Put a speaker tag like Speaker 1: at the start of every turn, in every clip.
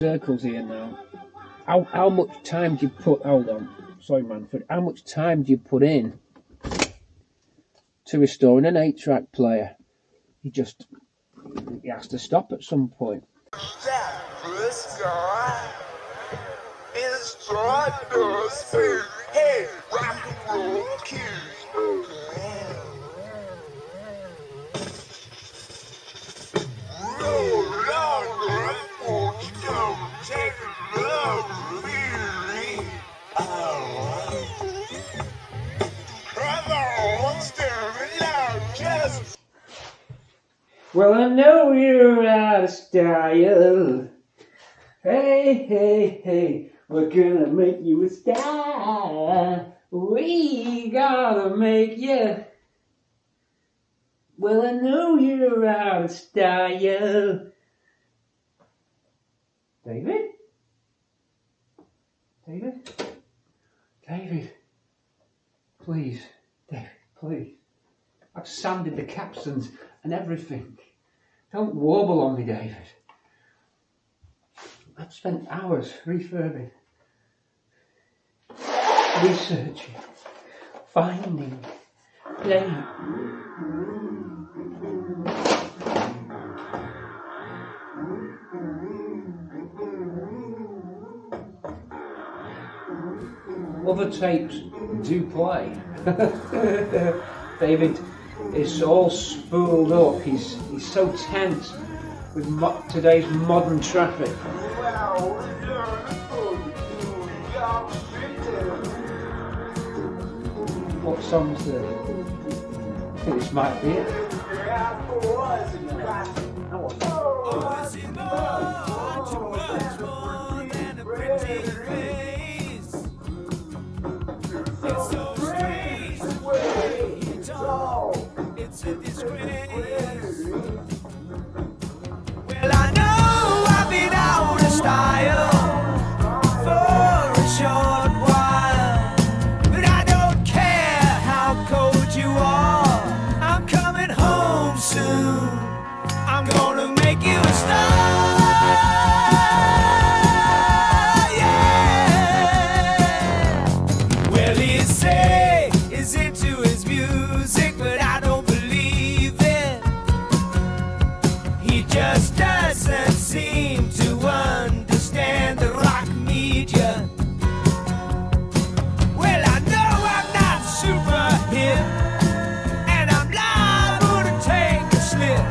Speaker 1: circles here now. How much time do you put? Hold on, sorry, Manfred. How much time do you put in to restoring an 8-track player? He has to stop at some point.
Speaker 2: Hey, rock and roll cues.
Speaker 1: Well, I know you're out of style. Hey, hey, hey, we're gonna make you a star. We gotta make you. Well, I know you're out of style. David? David? David? Please, David, please. I've sanded the capstans and everything. Don't warble on me, David. I've spent hours refurbing, researching, finding, playing. Other tapes do play. David is all spooled up. He's so tense with today's modern traffic. What song's this? I think this might be it.
Speaker 3: It's a disgrace. Well, I know I've been out of style for a short while, but I don't care how cold you are. I'm coming home soon. I'm gonna make you a star. Yeah. Well, he say he's into his music, but I don't believe it. He just doesn't seem to understand the rock media. Well, I know I'm not super hip, and I'm liable to take a slip,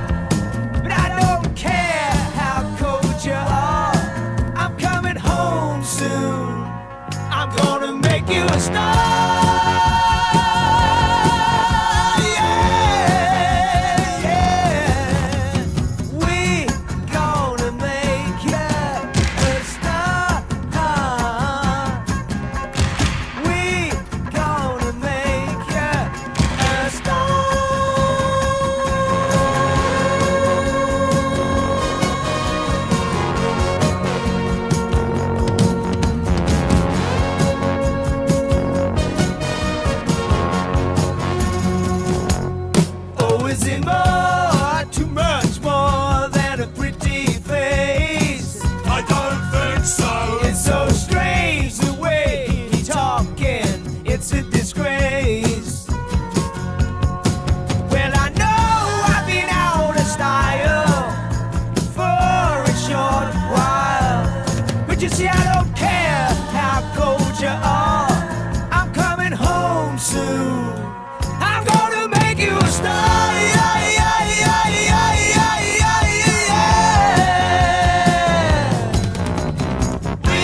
Speaker 3: but I don't care how cold you are. I'm coming home soon. I'm gonna make you a star. Is it more, too much more than a pretty face?
Speaker 2: I don't think so.
Speaker 3: It's so strange the way he's talking, it's a disgrace. Well, I know I've been out of style for a short while, but you see, I don't care how cold you are. I'm coming home soon. I'm gonna make you a star. We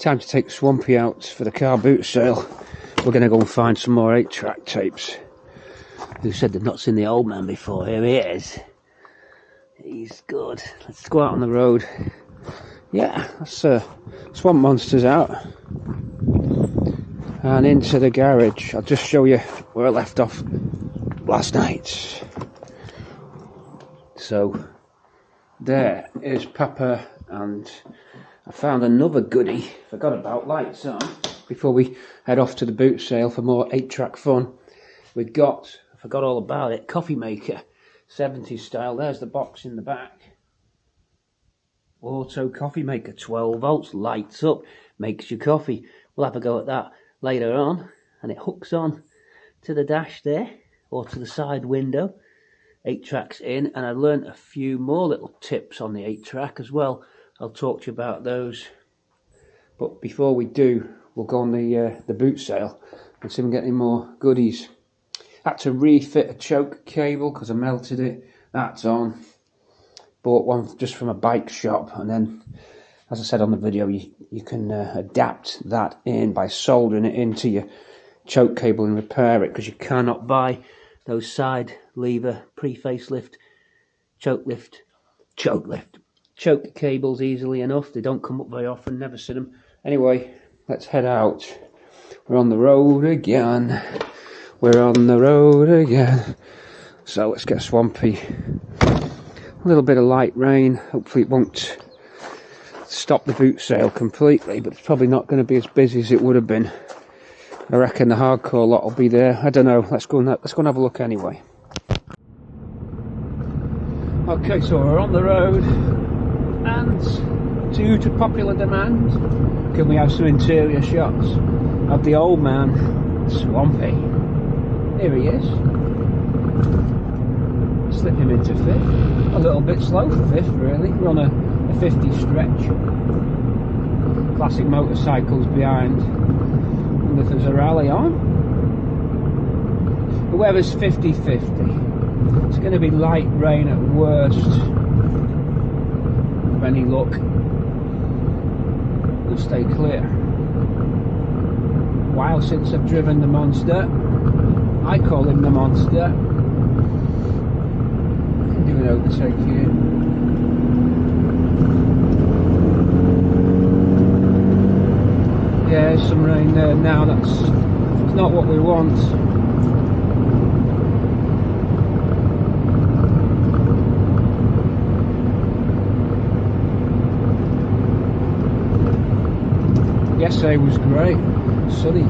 Speaker 1: time to take Swampy out for the car boot sale. We're going to go and find some more 8-track tapes. Who said they've not seen the old man before? Here he is. He's good. Let's go out on the road. Yeah, that's Swamp Monster's out. And into the garage. I'll just show you where I left off last night. So, there is PAPPA, and I found another goodie. Forgot about lights on. Before we head off to the boot sale for more 8-track fun. We got, I forgot all about it, coffee maker, 70s style. There's the box in the back. Auto coffee maker, 12 volts, lights up, makes your coffee. We'll have a go at that later on. And it hooks on to the dash there, or to the side window. 8 tracks in, and I learnt a few more little tips on the 8-track as well. I'll talk to you about those. But before we do, we'll go on the boot sale and see if we can get any more goodies. Had to refit a choke cable because I melted it. That's on. Bought one just from a bike shop, and then, as I said on the video, you can adapt that in by soldering it into your choke cable and repair it, because you cannot buy those side lever pre-facelift choke cables easily enough. They don't come up very often, never seen them. Anyway, let's head out. We're on the road again. We're on the road again. So let's get Swampy. A little bit of light rain. Hopefully it won't stop the boot sale completely, but it's probably not going to be as busy as it would have been. I reckon the hardcore lot will be there. I don't know. Let's go and have a look anyway. Okay, so we're on the road, and due to popular demand, can we have some interior shots of the old man, Swampy? Here he is. Slip him into 5th. A little bit slow for 5th, really. We're on a 50 stretch. Classic motorcycles behind. And if there's a rally on. The weather's 50-50. It's going to be light rain at worst. With any luck, we'll stay clear. While since I've driven the monster. I call him the monster. Do an overtake here. Yeah, there's some rain there now. That's not what we want. Yesterday was great, sunny.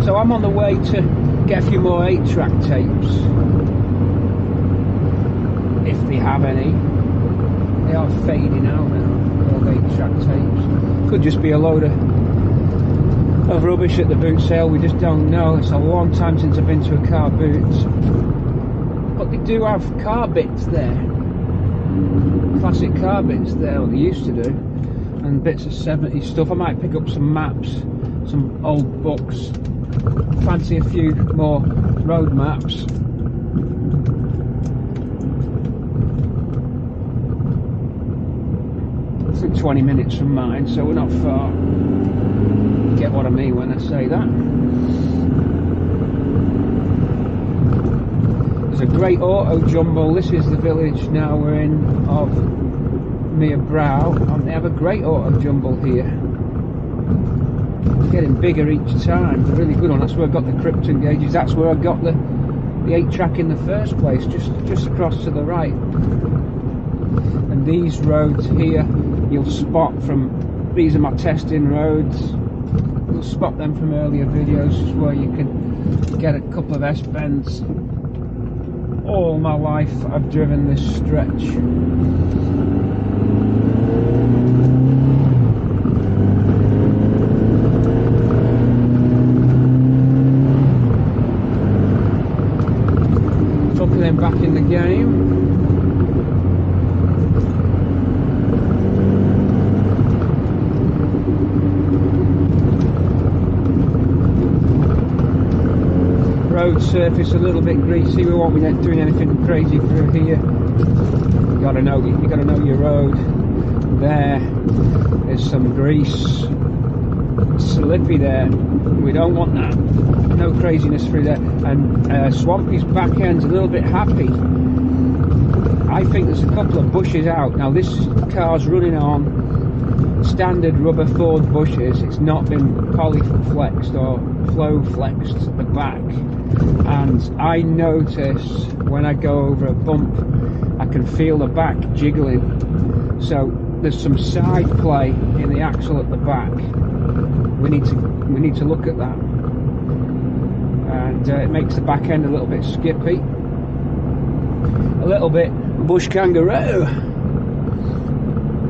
Speaker 1: So I'm on the way to get a few more 8-track tapes. If they have any. They are fading out now, all 8-track tapes. Could just be a load of rubbish at the boot sale, we just don't know. It's a long time since I've been to a car boot. But they do have car bits there. Classic car bits there, what they used to do. And bits of 70s stuff. I might pick up some maps, some old books. Fancy a few more road maps. It's like 20 minutes from mine, so we're not far. You get what I mean when I say that. There's a great auto jumble. This is the village now we're in of Mere Brow, and they have a great auto jumble here. It's getting bigger each time. It's a really good one. That's where I got the Krypton gauges. That's where I got the 8-track in the first place, just across to the right. And these roads here, you'll spot from, these are my testing roads. You'll spot them from earlier videos where you can get a couple of S-bends. All my life I've driven this stretch. Them back in the game. Road surface a little bit greasy. We won't be doing anything crazy through here. You gotta know your road. There is some grease. slippy there. We don't want that. No craziness through there. And Swampy's back end's a little bit happy. I think there's a couple of bushes out. Now this car's running on standard rubber Ford bushes. It's not been poly flexed or flow flexed at the back. And I notice when I go over a bump, I can feel the back jiggling. So there's some side play in the axle at the back. We need to look at that. And it makes the back end a little bit skippy, a little bit bush kangaroo,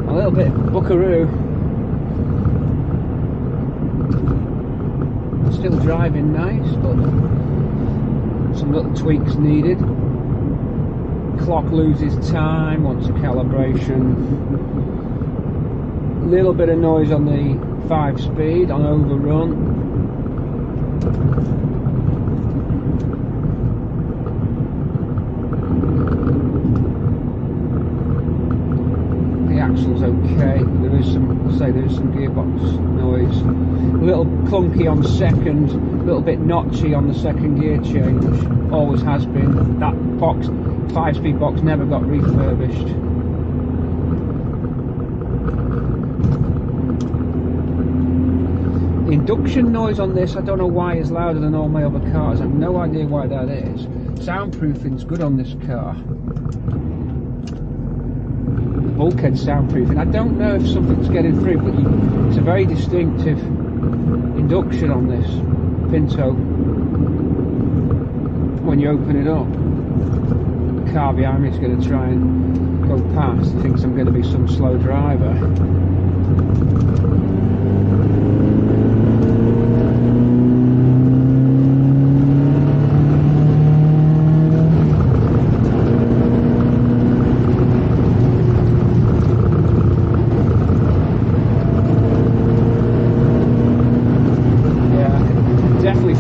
Speaker 1: a little bit buckaroo. Still driving nice, but some little tweaks needed. Clock loses time, wants a calibration. Little bit of noise on the 5-speed on overrun. The axle's okay. There is some gearbox noise. A little clunky on second, a little bit notchy on the second gear change. Always has been. That box, 5-speed box, never got refurbished. The induction noise on this, I don't know why, is louder than all my other cars. I have no idea why that is. Soundproofing's good on this car. Bulkhead soundproofing. I don't know if something's getting through, but it's a very distinctive induction on this Pinto when you open it up. The car behind me is going to try and go past. He thinks I'm going to be some slow driver.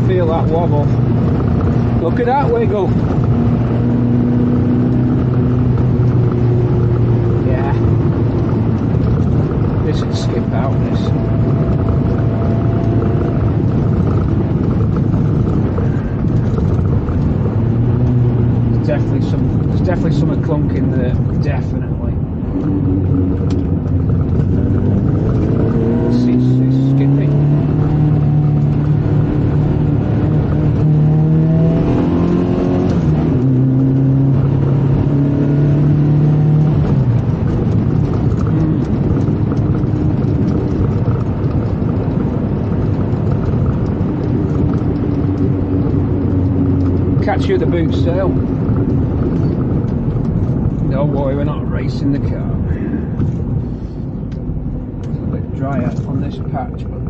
Speaker 1: Feel that wobble. Look at that wiggle. Yeah. This would skip out this. There's definitely some clunk in there. Definitely. It's skippy. Catch you at the boot sale. Don't worry, we're not racing the car. It's a bit drier on this patch, but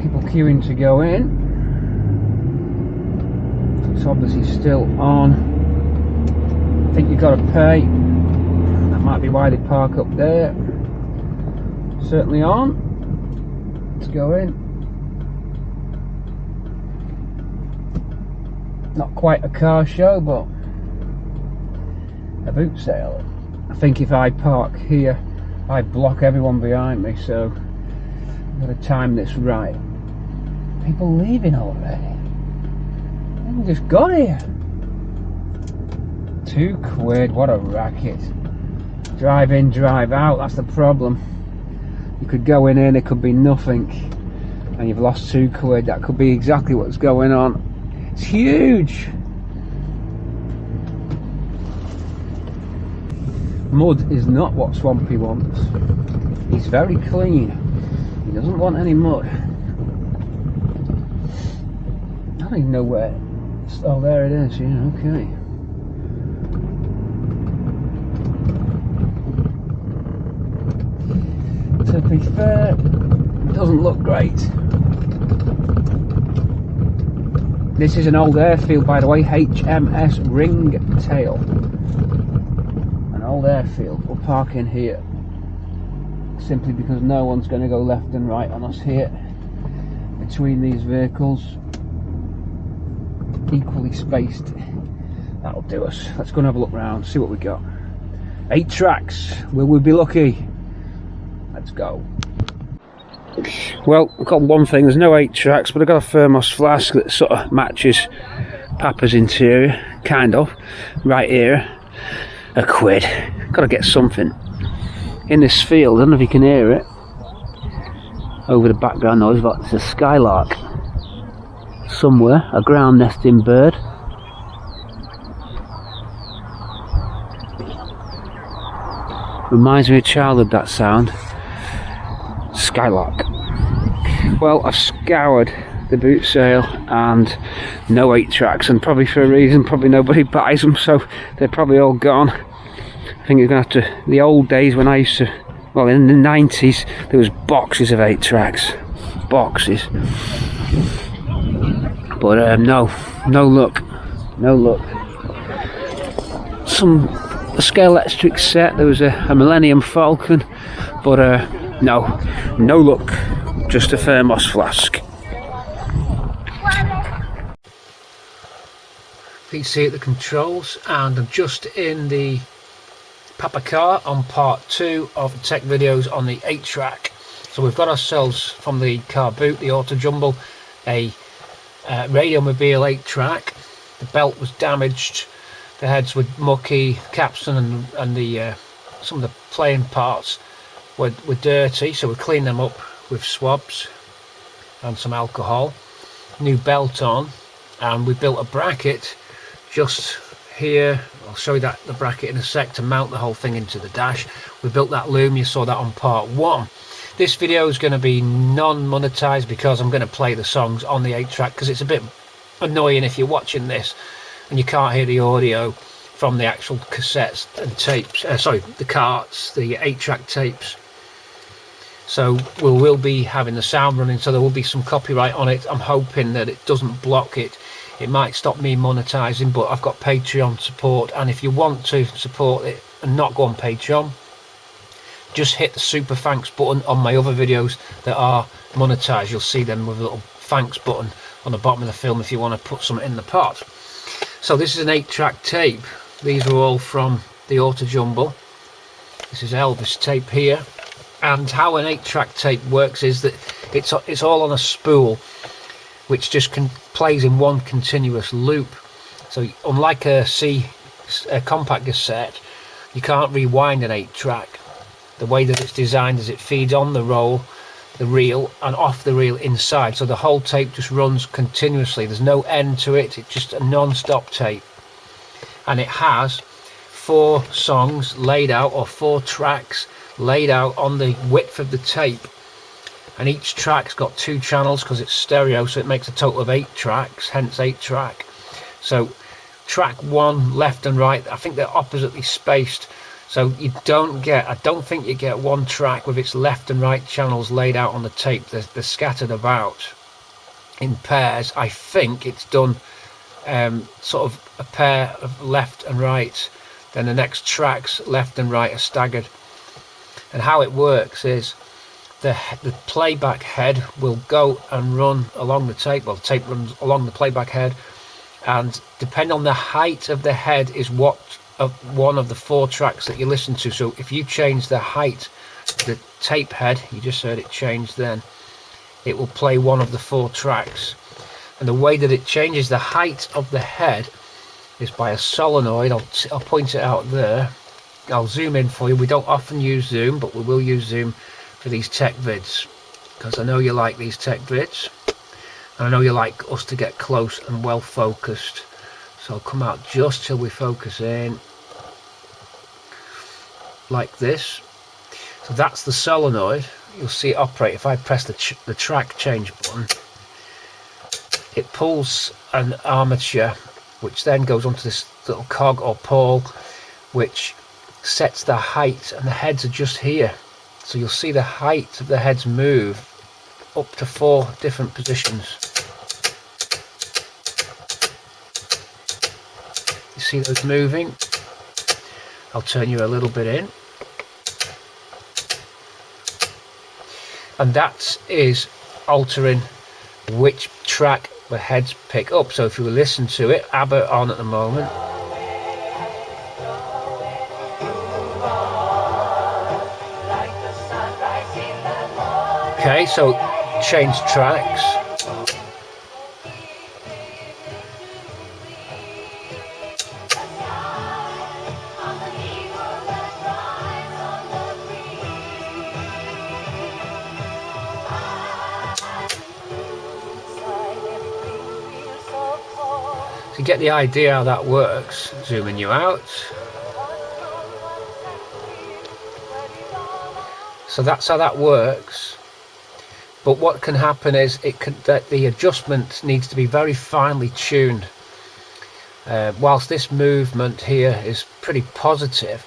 Speaker 1: people queuing to go in. It's obviously still on. I think you've got to pay. That might be why they park up there. Certainly on. Let's go in. Not quite a car show, but a boot sale. I think if I park here, I block everyone behind me, so I've got to time this right. People leaving already. We just got here. £2, what a racket. Drive in, drive out, that's the problem. You could go in here and it could be nothing, and you've lost £2. That could be exactly what's going on. It's huge. Mud is not what Swampy wants. He's very clean. He doesn't want any mud. I don't even know where. Oh, there it is, yeah, okay. To be fair, it doesn't look great. This is an old airfield, by the way, HMS Ringtail. An old airfield. We'll park in here, simply because no one's going to go left and right on us here between these vehicles. equally spaced. That'll do us. Let's go and have a look round, see what we got. 8 tracks. Will we be lucky? Let's go. Well, I've got one thing. There's no 8 tracks, but I've got a thermos flask that sort of matches PAPPA's interior, kind of. Right here, £1. Got to get something in this field. I don't know if you can hear it over the background noise, but it's a skylark somewhere, a ground nesting bird. Reminds me of childhood, that sound. Skylark. Well, I've scoured the boot sale and no 8 tracks, and probably for a reason. Probably nobody buys them, so they're probably all gone. I think you're gonna have to, the old days when I used to, well, in the 90s there was boxes of 8 tracks, boxes, but no luck. A Scale Electric set, there was a Millennium Falcon, but no luck, just a thermos flask. PC at the controls, and I'm just in the PAPPA car on part 2 of the tech videos on the 8 track. So we've got ourselves from the car boot, the Auto Jumble, a Radiomobile 8 track. The belt was damaged, the heads were mucky, capstan and the some of the playing parts were dirty, so we cleaned them up with swabs and some alcohol. New belt on, and we built a bracket just here. I'll show you the bracket in a sec, to mount the whole thing into the dash. We built that loom, you saw that on part 1. This video is going to be non-monetized because I'm going to play the songs on the 8 track, because it's a bit annoying if you're watching this and you can't hear the audio from the actual cassettes and tapes, the carts, the 8 track tapes. So we will be having the sound running, so there will be some copyright on it. I'm hoping that it doesn't block it. It might stop me monetizing, but I've got Patreon support, and if you want to support it and not go on Patreon, just hit the super thanks button on my other videos that are monetized. You'll see them with a little thanks button on the bottom of the film if you want to put something in the pot. So this is an 8 track tape. These are all from the Auto Jumble. This is Elvis tape here. And how an 8 track tape works is that it's all on a spool, which just plays in one continuous loop. So unlike a compact cassette, you can't rewind an 8 track. The way that it's designed is it feeds on the reel and off the reel inside, so the whole tape just runs continuously. There's no end to it. It's just a non-stop tape, and it has 4 songs laid out, or 4 tracks laid out on the width of the tape, and each track's got 2 channels because it's stereo, so it makes a total of 8 tracks, hence 8 track. So track 1 left and right, I think they're oppositely spaced, so you don't get, I don't think you get one track with its left and right channels laid out on the tape. They're scattered about in pairs. I think it's done sort of a pair of left and right, then the next tracks left and right are staggered. And how it works is the playback head will go and run along the tape. Well, the tape runs along the playback head, and depending on the height of the head is what of one of the 4 tracks that you listen to. So if you change the height of the tape head, you just heard it change, then it will play one of the 4 tracks. And the way that it changes the height of the head is by a solenoid. I'll point it out there. I'll zoom in for you. We don't often use zoom, but we will use zoom for these tech vids, because I know you like these tech vids, and I know you like us to get close and well focused. So I'll come out just till we focus in, like this. So that's the solenoid. You'll see it operate. If I press the track change button, it pulls an armature, which then goes onto this little cog or pawl, which sets the height, and the heads are just here. So you'll see the height of the heads move up to 4 different positions. You see those moving? I'll turn you a little bit in. And that is altering which track the heads pick up. So if you listen to it, ABBA on at the moment. Okay, so change tracks. To get the idea how that works, zooming you out. So that's how that works. But what can happen is that the adjustment needs to be very finely tuned. Whilst this movement here is pretty positive,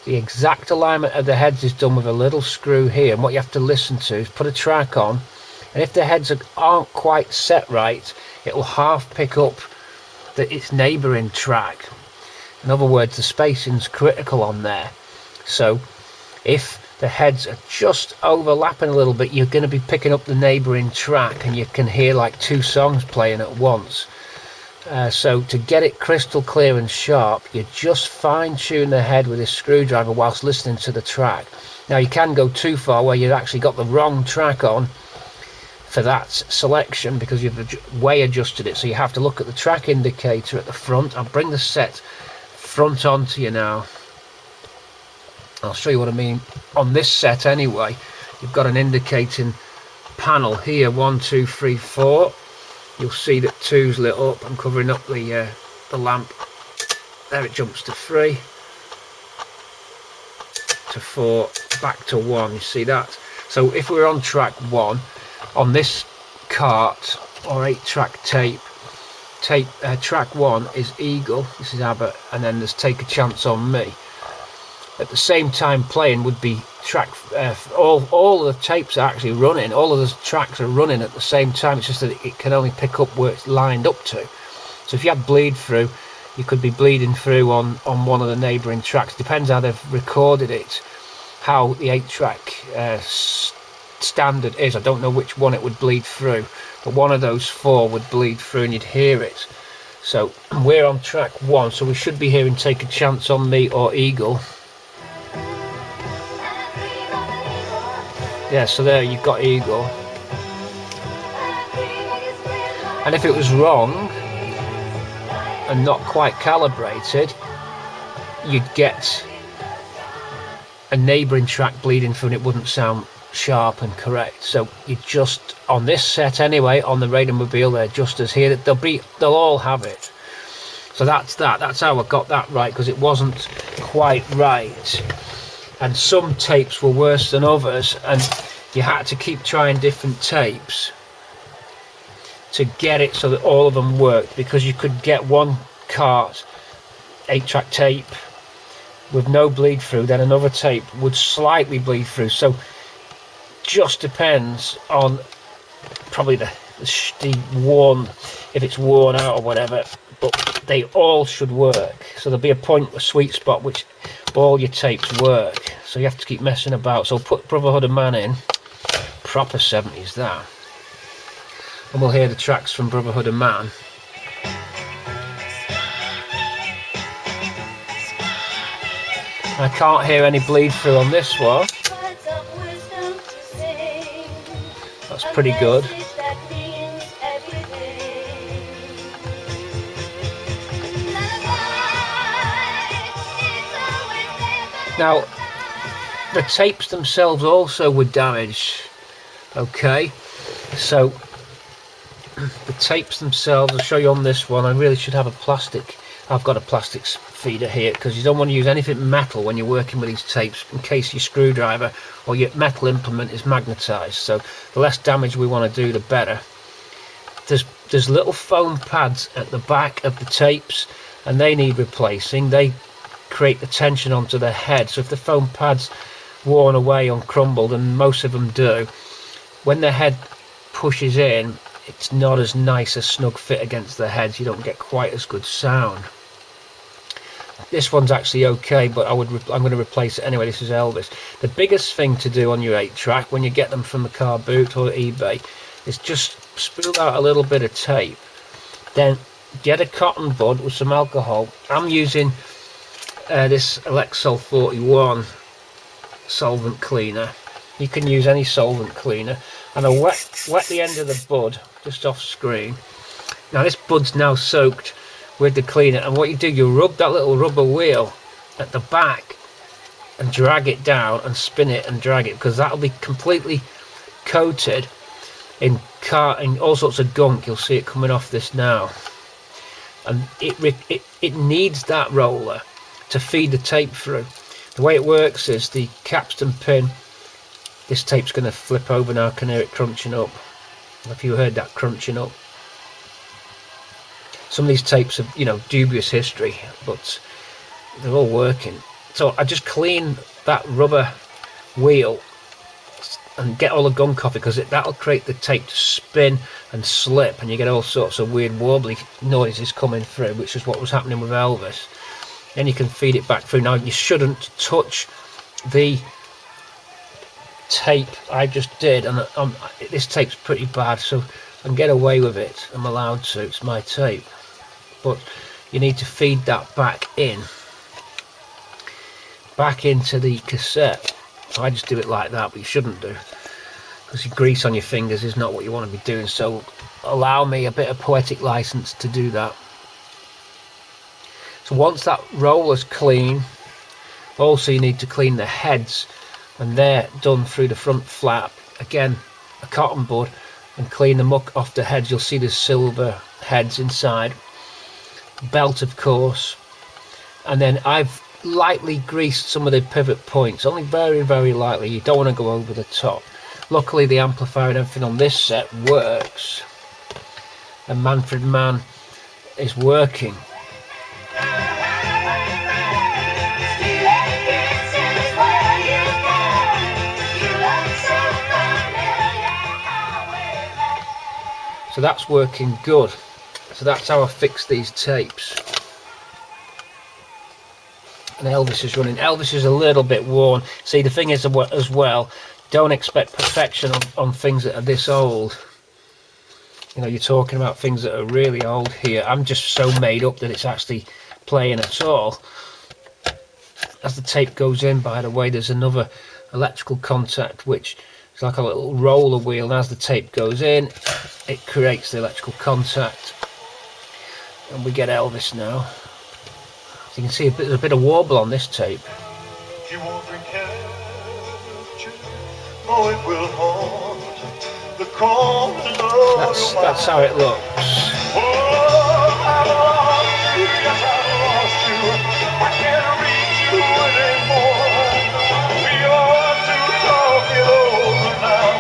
Speaker 1: the exact alignment of the heads is done with a little screw here, and what you have to listen to is put a track on, and if the heads aren't quite set right, it will half pick up its neighbouring track. In other words, the spacing's critical on there. So if the heads are just overlapping a little bit, you're going to be picking up the neighbouring track, and you can hear like two songs playing at once. So to get it crystal clear and sharp, you just fine tune the head with a screwdriver whilst listening to the track. Now you can go too far where you've actually got the wrong track on for that selection because you've way adjusted it. So you have to look at the track indicator at the front. I'll bring the set front onto you now. I'll show you what I mean. On this set anyway, you've got an indicating panel here, 1, 2, 3, 4. You'll see that 2's lit up. I'm covering up the lamp. There it jumps to 3, to 4, back to 1. You see that? So if we're on track 1, on this cart or 8-track tape, track 1 is Eagle. This is ABBA, and then there's Take a Chance on Me. At the same time playing would be track, all of the tapes are actually running, all of the tracks are running at the same time. It's just that it can only pick up where it's lined up to. So if you had bleed through, you could be bleeding through on one of the neighbouring tracks. Depends how they've recorded it, how the 8-track standard is. I don't know which one it would bleed through, but one of those 4 would bleed through and you'd hear it. So we're on track 1, so we should be hearing Take a Chance on Me or Eagle. Yeah, so there you've got Eagle. And if it was wrong and not quite calibrated, you'd get a neighbouring track bleeding through and it wouldn't sound sharp and correct. So you just, on this set anyway, on the Radiomobile, they're adjusters here, they'll all have it. So that's how I got that right, because it wasn't quite right. And some tapes were worse than others, and you had to keep trying different tapes to get it so that all of them worked, because you could get one cart 8-track tape with no bleed through, then another tape would slightly bleed through. So just depends on probably the worn, if it's worn out or whatever, but they all should work. So there'll be a point, a sweet spot, which all your tapes work. So you have to keep messing about. So put Brotherhood of Man in, proper 70s that, and we'll hear the tracks from Brotherhood of Man. I can't hear any bleed through on this one. That's pretty good. Now, the tapes themselves also were damaged. Okay, so the tapes themselves, I'll show you on this one. I really should have a plastic. I've got a plastic feeder here, because you don't want to use anything metal when you're working with these tapes, in case your screwdriver or your metal implement is magnetised. So the less damage we want to do, the better. There's little foam pads at the back of the tapes, and they need replacing. They create the tension onto the head. So if the foam pad's worn away or crumbled, and most of them do, when the head pushes in, it's not as nice a snug fit against the heads. You don't get quite as good sound. This one's actually okay, but I'm going to replace it anyway. This is Elvis. The biggest thing to do on your 8-track when you get them from a car boot or eBay is just spool out a little bit of tape, then get a cotton bud with some alcohol. I'm using this Lexol 41 solvent cleaner. You can use any solvent cleaner, and I wet the end of the bud just off screen. Now this bud's now soaked with the cleaner, and what you do, you rub that little rubber wheel at the back and drag it down and spin it and drag it, because that'll be completely coated in all sorts of gunk. You'll see it coming off this now, and it needs that roller to feed the tape through. The way it works is the capstan pin, this tape's going to flip over now. I can hear it crunching up. If you heard that crunching up, some of these tapes have, you know, dubious history, but they're all working. So I just clean that rubber wheel and get all the gunk off it, because that'll create the tape to spin and slip, and you get all sorts of weird wobbly noises coming through, which is what was happening with Elvis. Then you can feed it back through. Now you shouldn't touch the tape I just did, and this tape's pretty bad, so I can get away with it. I'm allowed to, it's my tape. But you need to feed that back into the cassette. I just do it like that, but you shouldn't do, because your grease on your fingers is not what you want to be doing. So allow me a bit of poetic license to do that. So once that roller's clean, also you need to clean the heads, and they're done through the front flap. Again, a cotton bud, and clean the muck off the heads. You'll see the silver heads inside. Belt, of course, and then I've lightly greased some of the pivot points, only very, very lightly. You don't want to go over the top. Luckily the amplifier and everything on this set works, and Manfred Mann is working. So that's working good. So that's how I fix these tapes. And Elvis is running. Elvis is a little bit worn. See, the thing is as well, don't expect perfection on things that are this old. You know, you're talking about things that are really old here. I'm just so made up that it's actually playing at all. As the tape goes in, by the way, there's another electrical contact, which is like a little roller wheel, and as the tape goes in, it creates the electrical contact. And we get Elvis now. So you can see there's a bit of warble on this tape.
Speaker 2: You won't recapture, oh, it will haunt the corners of
Speaker 1: That's how it looks.
Speaker 2: Oh, I lost you, yes, I lost you. I can't reach you anymore. We ought to talk it over now,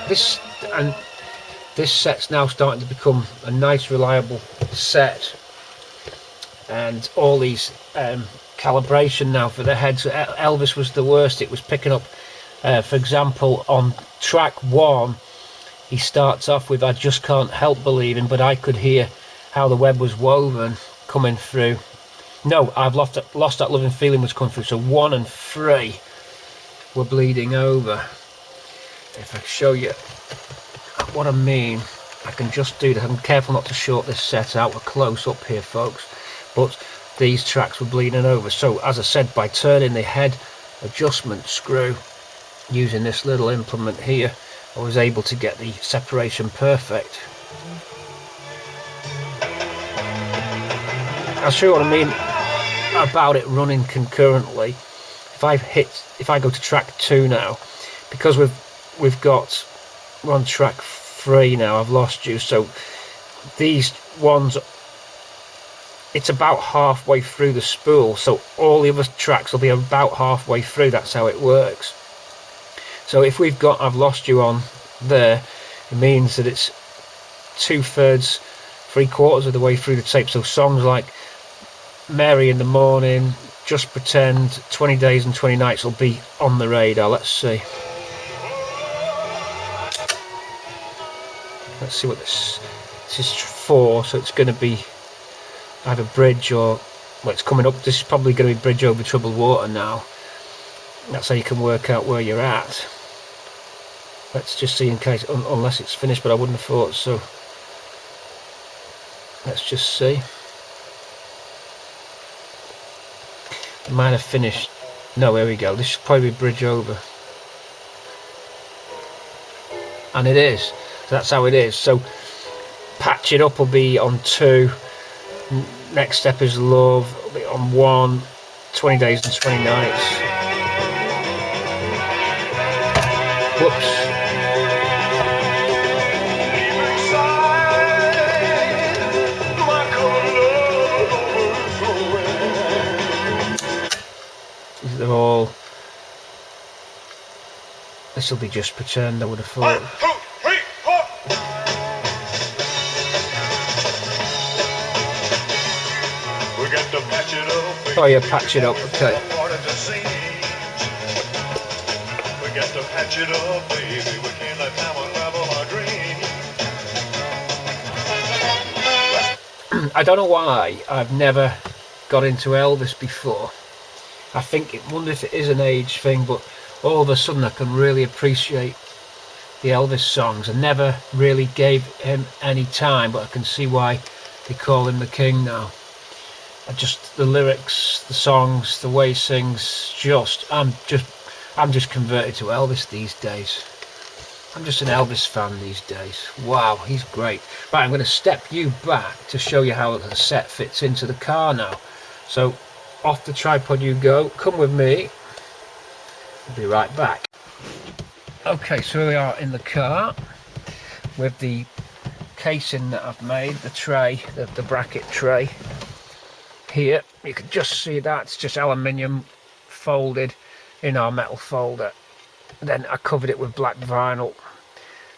Speaker 2: but this set's now starting to become a nice, reliable set. And all these calibration now for the heads. Elvis was the worst. It was picking up, for example, on track 1, he starts off with "I just can't help believing," but I could hear how the web was woven coming through. No, I've lost that loving feeling was coming through. So 1 and 3 were bleeding over. If I show you what I mean, I can just do that. I'm careful not to short this set out. We're close up here, folks. But these tracks were bleeding over. So as I said, by turning the head adjustment screw using this little implement here, I was able to get the separation perfect. I'll show you what I mean about it running concurrently. If I go to track 2 now, because we're on track 3 now, I've lost you. So these ones, it's about halfway through the spool, so all the other tracks will be about halfway through. That's how it works. So if we've got "I've Lost You" on there, it means that it's 2/3, 3/4 of the way through the tape. So songs like "Mary in the Morning," "Just Pretend," "20 Days and 20 Nights" will be on the radar. Let's see what this is for. So it's going to be either bridge or, well, it's coming up. This is probably going to be "Bridge Over Troubled Water" now. That's how you can work out where you're at. Let's just see in case, unless it's finished, but I wouldn't have thought so. Let's just see. It might have finished. No, here we go. This should probably be bridge over. And it is. So that's how it is. So Patch It Up will be on 2. Next Step Is Love will be on 1. 20 Days and 20 Nights. Whoops. They're all. This will be just pretend, I would have thought. Oh yeah, Patch It Up, okay. We got to patch it up, baby. We can't let time unravel our dreams. I don't know why I've never got into Elvis before. I wonder if it is an age thing, but all of a sudden I can really appreciate the Elvis songs. I never really gave him any time, but I can see why they call him the king now. The lyrics, the songs, the way he sings, I'm just converted to Elvis these days. I'm just an Elvis fan these days. Wow, he's great. Right, I'm going to step you back to show you how the set fits into the car now. So off the tripod you go, come with me. I'll be right back. Okay, so we are in the car with the casing that I've made, the tray, the bracket tray. Here, you can just see that, it's just aluminium folded in our metal folder. Then I covered it with black vinyl,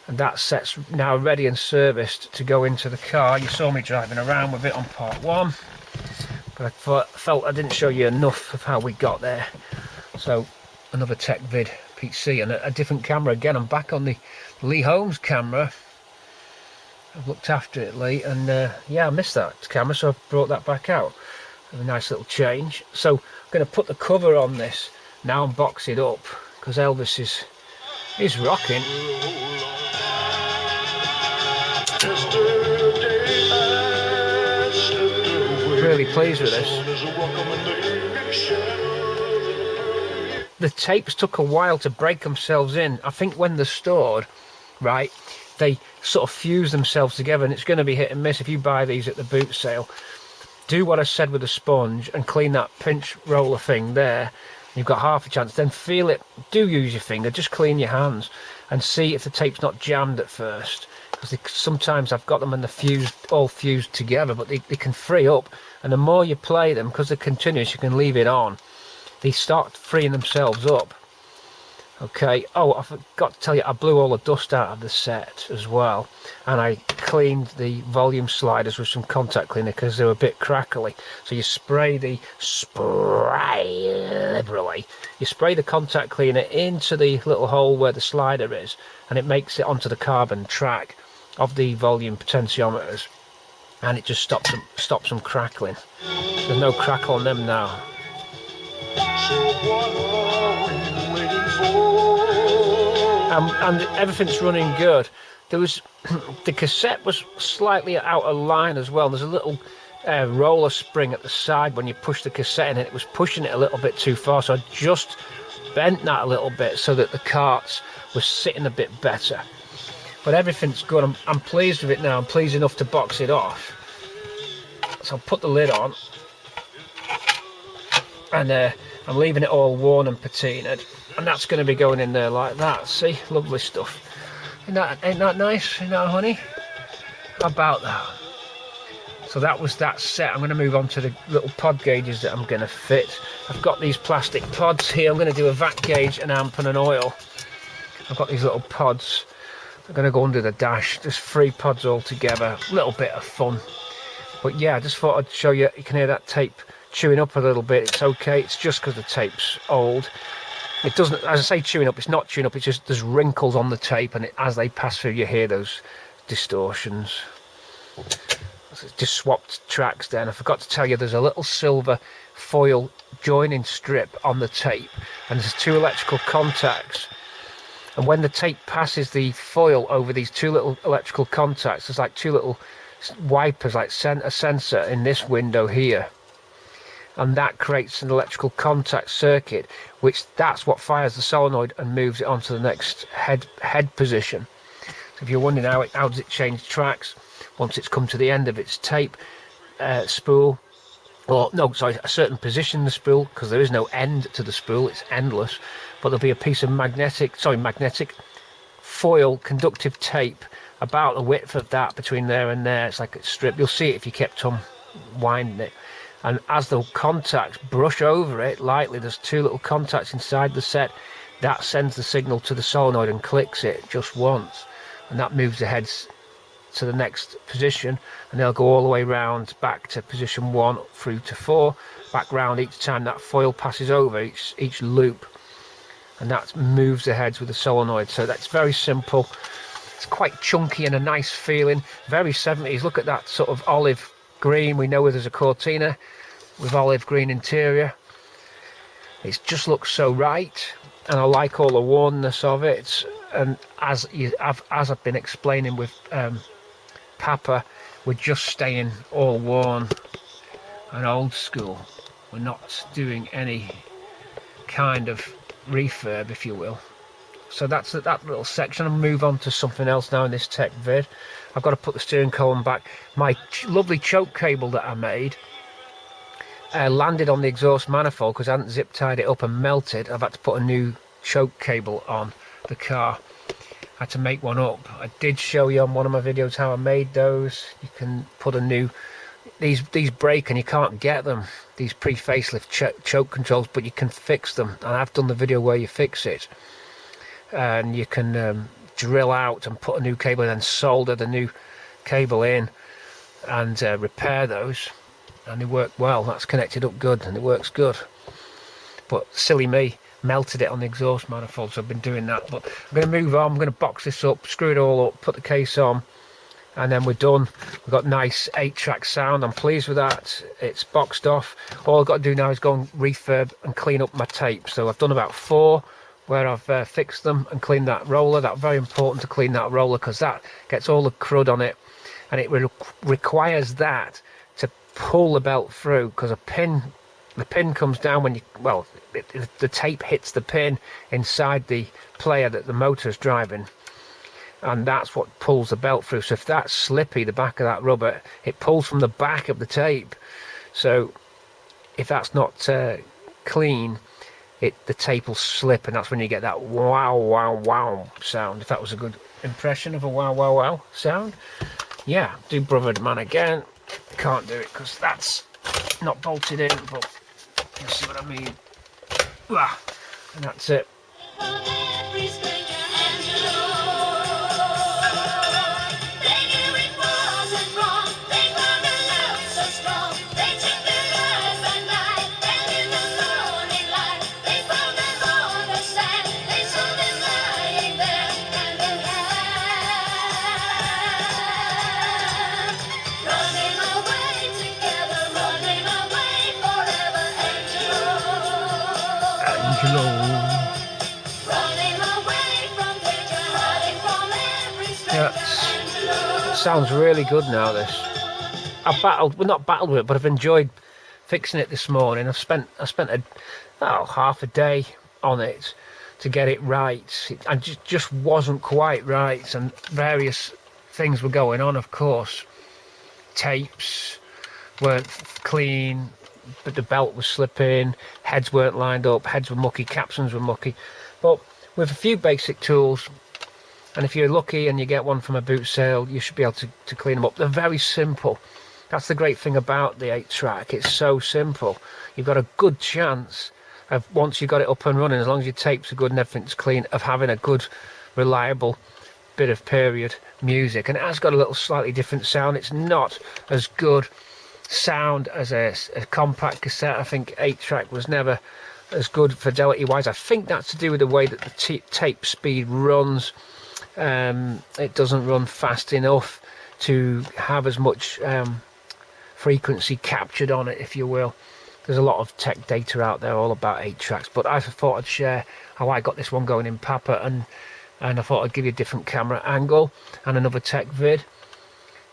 Speaker 2: and that set's now ready and serviced to go into the car. You saw me driving around with it on part 1, but I felt I didn't show you enough of how we got there. So another tech vid PC and a different camera again. I'm back on the Lee Holmes camera. I've looked after it, Lee, and yeah, I missed that camera, so I've brought that back out. A nice little change. So I'm going to put the cover on this now and box it up, because Elvis is rocking. Really pleased with this. The tapes took a while to break themselves in. I think when they're stored, right, they sort of fuse themselves together, and it's going to be hit and miss if you buy these at the boot sale. Do what I said with a sponge and clean that pinch roller thing there. You've got half a chance. Then feel it. Do use your finger. Just clean your hands and see if the tape's not jammed at first. Because sometimes I've got them and they're all fused together, but they can free up. And the more you play them, because they're continuous, you can leave it on. They start freeing themselves up. Okay. Oh, I forgot to tell you, I blew all the dust out of the set as well, and I cleaned the volume sliders with some contact cleaner because they were a bit crackly. So you spray liberally. You spray the contact cleaner into the little hole where the slider is, and it makes it onto the carbon track of the volume potentiometers, and it just stops them crackling. There's no crackle on them now. And everything's running good. There was the cassette was slightly out of line as well. There's a little roller spring at the side when you push the cassette in, and it was pushing it a little bit too far, so I just bent that a little bit so that the carts were sitting a bit better. But everything's good. I'm pleased with it now. I'm pleased enough to box it off. So I'll put the lid on, and I'm leaving it all worn and patinaed, and that's going to be going in there like that. See, lovely stuff. Ain't that nice? Ain't that, honey? How about that? So that was that set. I'm going to move on to the little pod gauges that I'm going to fit. I've got these plastic pods here. I'm going to do a vac gauge, an amp and an oil. I've got these little pods. They're going to go under the dash. Just 3 pods all together. A little bit of fun. But yeah, I just thought I'd show you. You can hear that tape chewing up a little bit. It's okay. It's just because the tape's old. It doesn't, as I say, chewing up, it's not chewing up, it's just there's wrinkles on the tape, and as they pass through you hear those distortions. So just swapped tracks then. I forgot to tell you, there's a little silver foil joining strip on the tape, and there's 2 electrical contacts And when the tape passes the foil over these two little electrical contacts, there's like two little wipers, like a sensor in this window here, and that creates an electrical contact circuit, which that's what fires the solenoid and moves it onto the next head position. So if you're wondering how does it change tracks once it's come to the end of its tape spool, or no, sorry, a certain position in the spool, because there is no end to the spool, it's endless, but there'll be a piece of magnetic foil conductive tape about the width of that between there and there. It's like a strip. You'll see it if you kept on winding it, and as the contacts brush over it lightly, there's two little contacts inside the set that sends the signal to the solenoid and clicks it just once, and that moves the heads to the next position, and they'll go all the way round back to position 1 through to 4, back round each time that foil passes over each loop, and that moves the heads with the solenoid. So that's very simple. It's quite chunky and a nice feeling, very 70s. Look at that sort of olive green. We know there's a Cortina with olive green interior. It just looks so right, and I like all the wornness of it. And as I've been explaining with PAPPA, we're just staying all worn and old school. We're not doing any kind of refurb, if you will. So that's that little section. I'll move on to something else now in this tech vid. I've got to put the steering column back. My lovely choke cable that I made landed on the exhaust manifold because I hadn't zip tied it up and melted. I've had to put a new choke cable on the car. I had to make one up. I did show you on one of my videos how I made those. You can put a new, these break and you can't get them, these pre-facelift choke controls, but you can fix them, and I've done the video where you fix it, and you can drill out and put a new cable in and solder the new cable in and repair those, and they work well. That's connected up good and it works good, but silly me, melted it on the exhaust manifold, so I've been doing that. But I'm going to move on. I'm going to box this up, screw it all up, put the case on, and then we're done. We've got nice 8-track sound. I'm pleased with that. It's boxed off. All I've got to do now is go and refurb and clean up my tape. So I've done about 4 where I've fixed them and cleaned that roller. That's very important to clean that roller because that gets all the crud on it, and it requires that to pull the belt through, because the pin comes down when you, well, the tape hits the pin inside the player that the motor is driving, and that's what pulls the belt through. So if that's slippy, the back of that rubber, it pulls from the back of the tape. So if that's not clean, the tape will slip, and that's when you get that wow wow wow sound. If that was a good impression of a wow wow wow sound. Yeah, do brother man again. Can't do it because that's not bolted in, but you see what I mean. And that's it. Sounds really good now. This, I've battled, well, not battled with it, but I've enjoyed fixing it this morning. I spent half a day on it to get it right. It just wasn't quite right, and various things were going on, of course. Tapes weren't clean, but the belt was slipping, heads weren't lined up, heads were mucky, capstans were mucky. But with a few basic tools, and if you're lucky and you get one from a boot sale, you should be able to clean them up. They're very simple. That's the great thing about the 8-track. It's so simple. You've got a good chance of, once you've got it up and running, as long as your tapes are good and everything's clean, of having a good, reliable bit of period music. And it has got a little slightly different sound. It's not as good sound as a compact cassette. I think 8-track was never as good fidelity wise. I think that's to do with the way that the tape speed runs. It doesn't run fast enough to have as much frequency captured on it, if you will. There's a lot of tech data out there all about 8-tracks, but I thought I'd share how I got this one going in PAPPA, and and I thought I'd give you a different camera angle and another tech vid.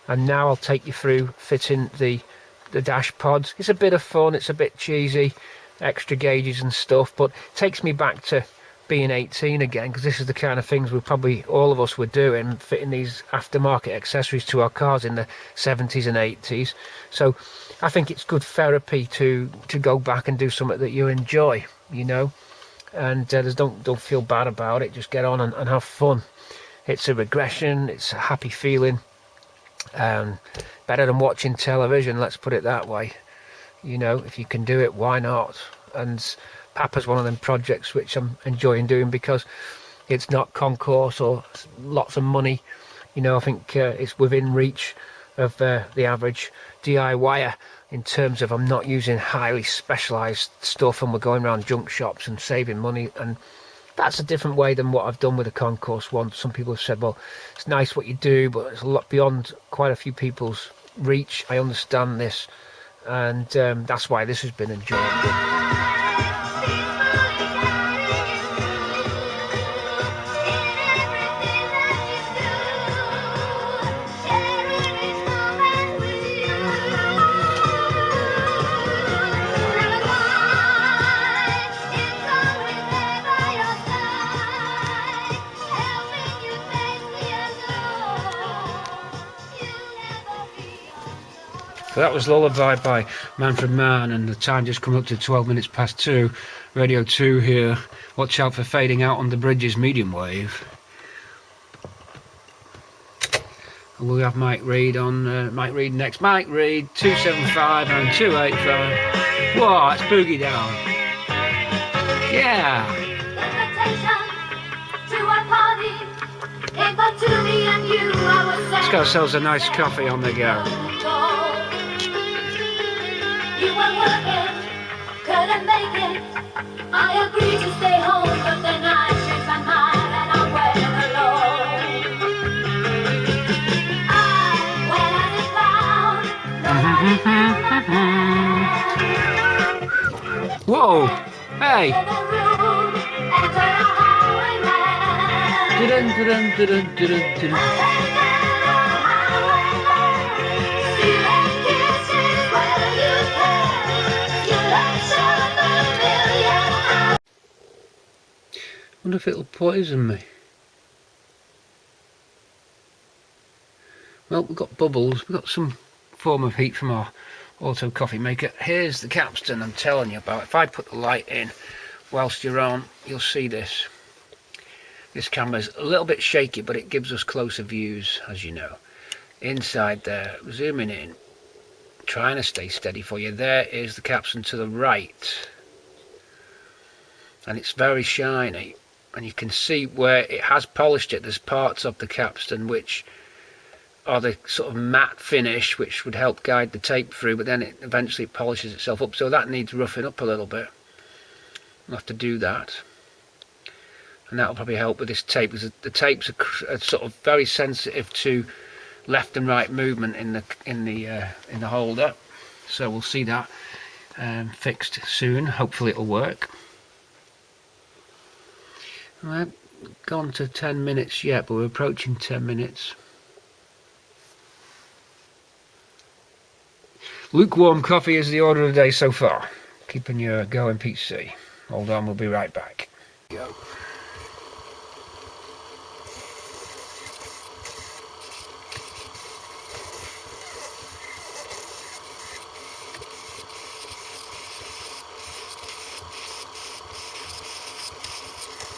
Speaker 2: And now I'll take you through fitting the dash pods. It's a bit of fun, it's a bit cheesy, extra gauges and stuff, but it takes me back to being 18 again, because this is the kind of things we probably all of us were doing, fitting these aftermarket accessories to our cars in the 70s and 80s. So I think it's good therapy to go back and do something that you enjoy, you know, and don't feel bad about it. Just get on and have fun. It's a regression, it's a happy feeling, better than watching television, let's put it that way. You know, if you can do it, why not? And PAPPA's one of them projects which I'm enjoying doing, because it's not concourse or lots of money. You know, I think it's within reach of the average DIYer, in terms of I'm not using highly specialised stuff and we're going around junk shops and saving money, and that's a different way than what I've done with the concourse one. Some people have said, well, it's nice what you do, but it's a lot beyond quite a few people's reach. I understand this, and that's why this has been enjoyable. So that was Lullaby by Manfred Mann, and the time just come up to 12 minutes past 2. Radio 2 here. Watch out for fading out on the bridges, medium wave. And we'll have Mike Reid on, Mike Reid next. Mike Reid, 275 and 285. Whoa, it's boogie down. Yeah. Let's get ourselves a nice coffee on the go.
Speaker 4: You were working, couldn't make it. I agreed to stay home, but then I changed my mind and I went alone.
Speaker 2: Whoa, hey. Wonder if it'll poison me. Well, we've got bubbles, we've got some form of heat from our auto coffee maker. Here's the capstan I'm telling you about. If I put the light in whilst you're on, you'll see this. This camera's a little bit shaky, but it gives us closer views, as you know. Inside there, zooming in, trying to stay steady for you. There is the capstan to the right, and it's very shiny, and you can see where it has polished it. There's parts of the capstan which are the sort of matte finish, which would help guide the tape through, but then it eventually polishes itself up, so that needs roughing up a little bit. I'll have to do that, and that'll probably help with this tape, because the tapes are sort of very sensitive to left and right movement in the holder. So we'll see that fixed soon. Hopefully it'll work. I haven't gone to 10 minutes yet, but we're approaching 10 minutes. Lukewarm coffee is the order of the day so far. Keeping you going, PC. Hold on, we'll be right back. Go.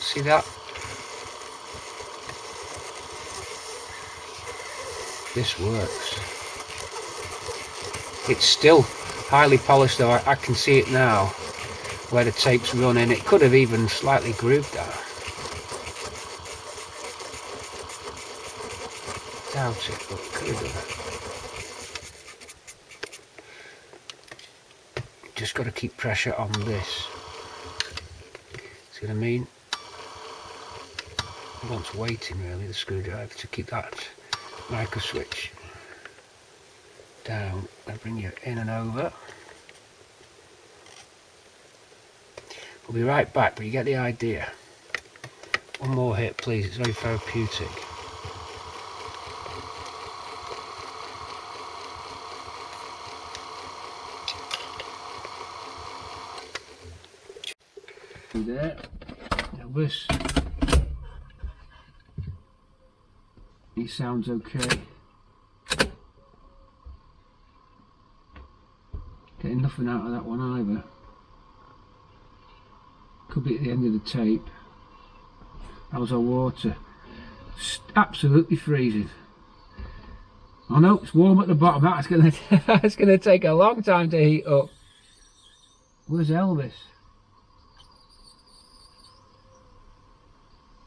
Speaker 2: See that? This works. It's still highly polished though. I can see it now where the tape's running. It could have even slightly grooved that. Doubt it, but it could have done. Just got to keep pressure on this. See what I mean? It wants weighting really, the screwdriver, to keep that micro switch down and bring you in and over. We'll be right back, but you get the idea. One more hit, please. It's very therapeutic.
Speaker 1: There, Elvis. He sounds okay. Getting nothing out of that one either. Could be at the end of the tape. How's our water? Absolutely freezing. Oh no, it's warm at the bottom. That's gonna it's gonna take a long time to heat up. Where's Elvis?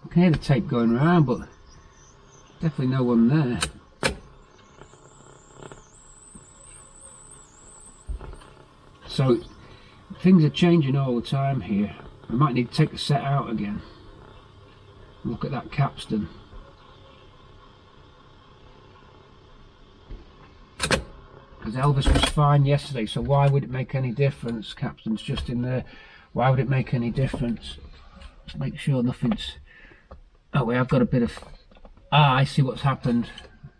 Speaker 1: I can hear the tape going around, but definitely no one there. So things are changing all the time here. I might need to take the set out again. Look at that capstan. Because Elvis was fine yesterday, so why would it make any difference? Capstan's just in there. Why would it make any difference? Let's make sure nothing's... Oh, we have got a bit of... Ah, I see what's happened.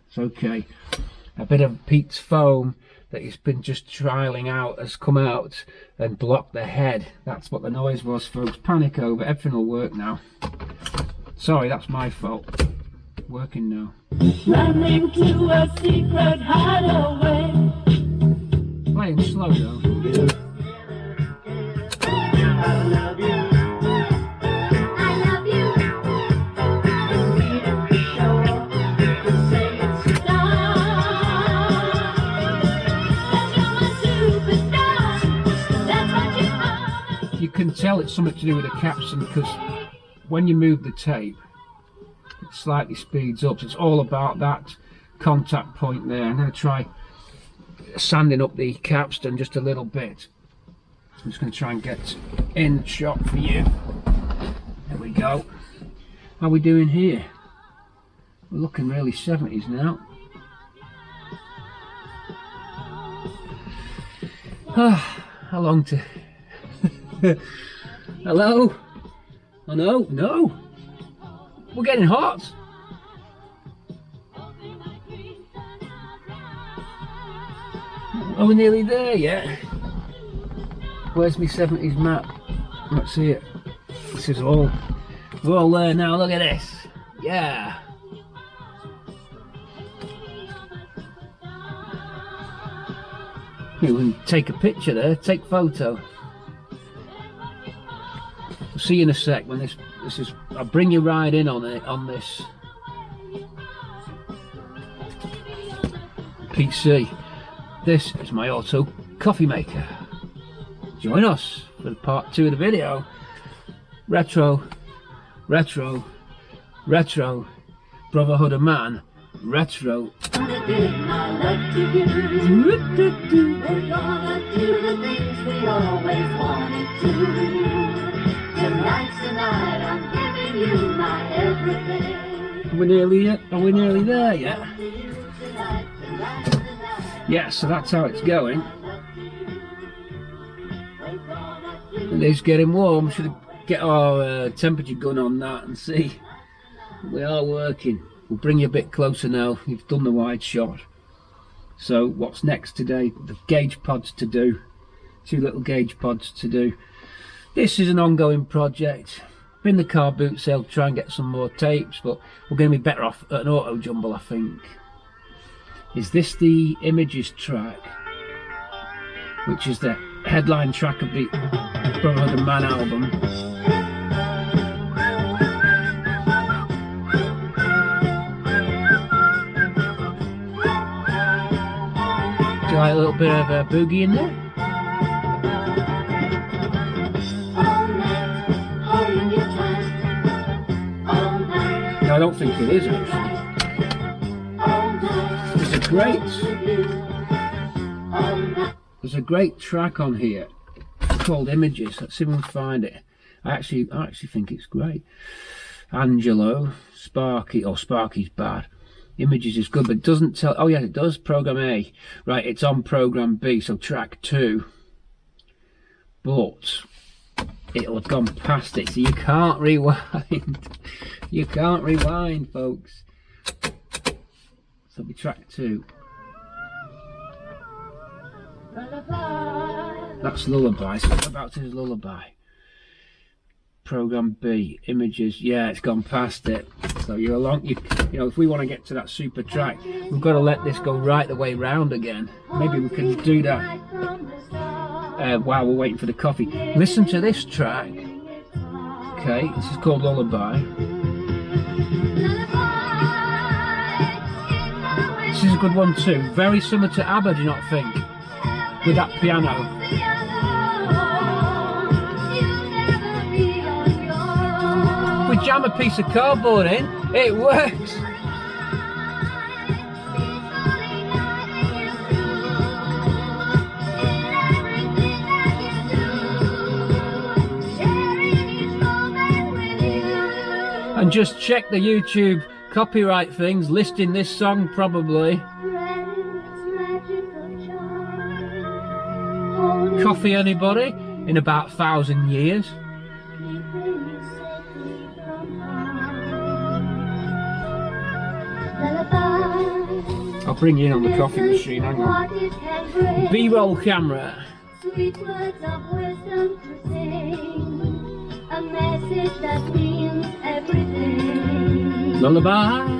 Speaker 1: It's okay. A bit of Pete's foam that he's been just trialling out has come out and blocked the head. That's what the noise was, folks. Panic over. Everything will work now. Sorry, that's my fault. Working now.
Speaker 3: Running to a secret hideaway.
Speaker 1: Playing slow though.
Speaker 3: I love you.
Speaker 4: I love you.
Speaker 1: You can tell it's something to do with the capstan because when you move the tape, it slightly speeds up. So it's all about that contact point there. I'm going to try sanding up the capstan just a little bit. I'm just going to try and get in shot for you. There we go. How are we doing here? We're looking really 70s now. How long to... Hello? Oh no, no! We're getting hot! Are we nearly there yet? Where's my 70s map? Let's see it. This is all... We're all there now, look at this! Yeah! You can take a picture there, take photo. I'll see you in a sec when this is... I'll bring you right in on it, on this. PC. This is my auto coffee maker. Join us for part 2 of the video. Retro, retro, retro, brotherhood of man, retro.
Speaker 4: Gonna give my love to you. We're gonna do the things we always wanted to. Tonight's the night I'm giving you my everything.
Speaker 1: Are we nearly there yet? Yeah, so that's how it's going. It is getting warm. Should get our temperature gun on that and see. We are working. We'll bring you a bit closer now. You've done the wide shot. So what's next today? The gauge pods to do. 2 little gauge pods to do. This is an ongoing project. Been the car boot sale to try and get some more tapes, but we're going to be better off at an auto jumble, I think. Is this the Images track? Which is the headline track of the Brotherhood of Man album. Do you like a little bit of a boogie in there? No, I don't think it is actually. There's a great track on here called Images. Let's see if we can find it. I actually think it's great. Angelo, Sparky, Sparky's bad. Images is good, but it doesn't tell. Oh yeah, it does. Program A, right? It's on program B, so track 2. But
Speaker 2: it'll have gone past it, so you can't rewind. You can't rewind, folks. So it'll be track 2. That's lullaby, so what about his lullaby? Program B, images, yeah, it's gone past it. So you're along, you know, if we want to get to that super track, we've got to let this go right the way round again. Maybe we can do that while we're waiting for the coffee. Listen to this track. Okay, this is called Lullaby. This is a good one too. Very similar to ABBA, do you not think? With that piano. We jam a piece of cardboard in, it works. And just check the YouTube copyright things listing this song probably. Coffee anybody? In about 1,000 years. I'll bring you in on the coffee machine, hang on. B-roll camera. Sweet words of wisdom to sing, a message that means everything. Lullaby.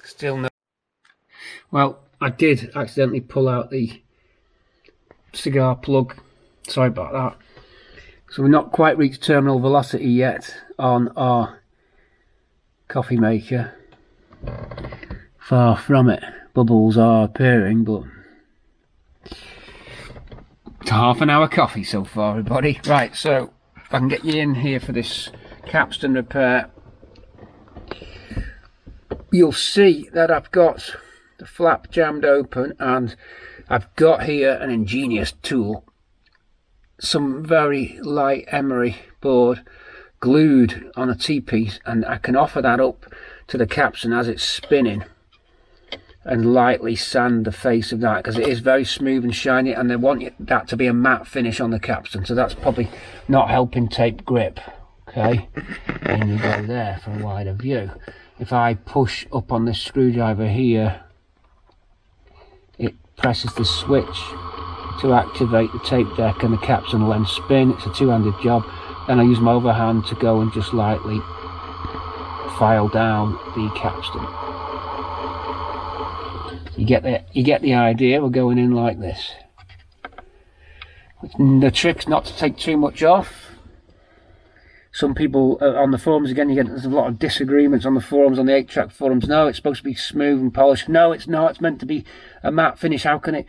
Speaker 2: Still no. Well, I did accidentally pull out the cigar plug. Sorry about that. So we've not quite reached terminal velocity yet on our coffee maker. Far from it. Bubbles are appearing, but it's half an hour coffee so far, everybody. Right, so if I can get you in here for this capstan repair, you'll see that I've got the flap jammed open, and I've got here an ingenious tool, some very light emery board glued on a T-piece, and I can offer that up to the capstan as it's spinning and lightly sand the face of that, because it is very smooth and shiny, and they want that to be a matte finish on the capstan, so that's probably not helping tape grip. Okay, and you go there for a wider view. If I push up on this screwdriver here, it presses the switch to activate the tape deck, and the capstan will then spin. It's a two-handed job. Then I use my other hand to go and just lightly file down the capstan. You get the idea. We're going in like this. The trick's not to take too much off. Some people on the forums, again, there's a lot of disagreements on the forums, on the 8-track forums. No, it's supposed to be smooth and polished. No, it's not. It's meant to be a matte finish. How can it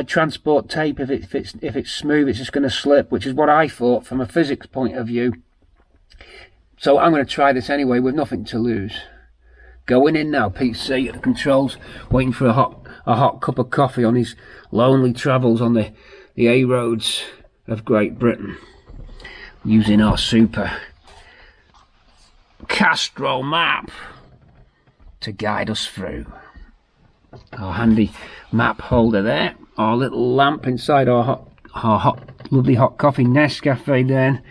Speaker 2: transport tape if it's smooth? It's just going to slip, which is what I thought from a physics point of view. So I'm going to try this anyway with nothing to lose. Going in now, Pete C at the controls, waiting for a hot cup of coffee on his lonely travels on the A roads of Great Britain, using our super Castro map to guide us through. Our handy map holder there, our little lamp inside our lovely hot coffee Nescafe then,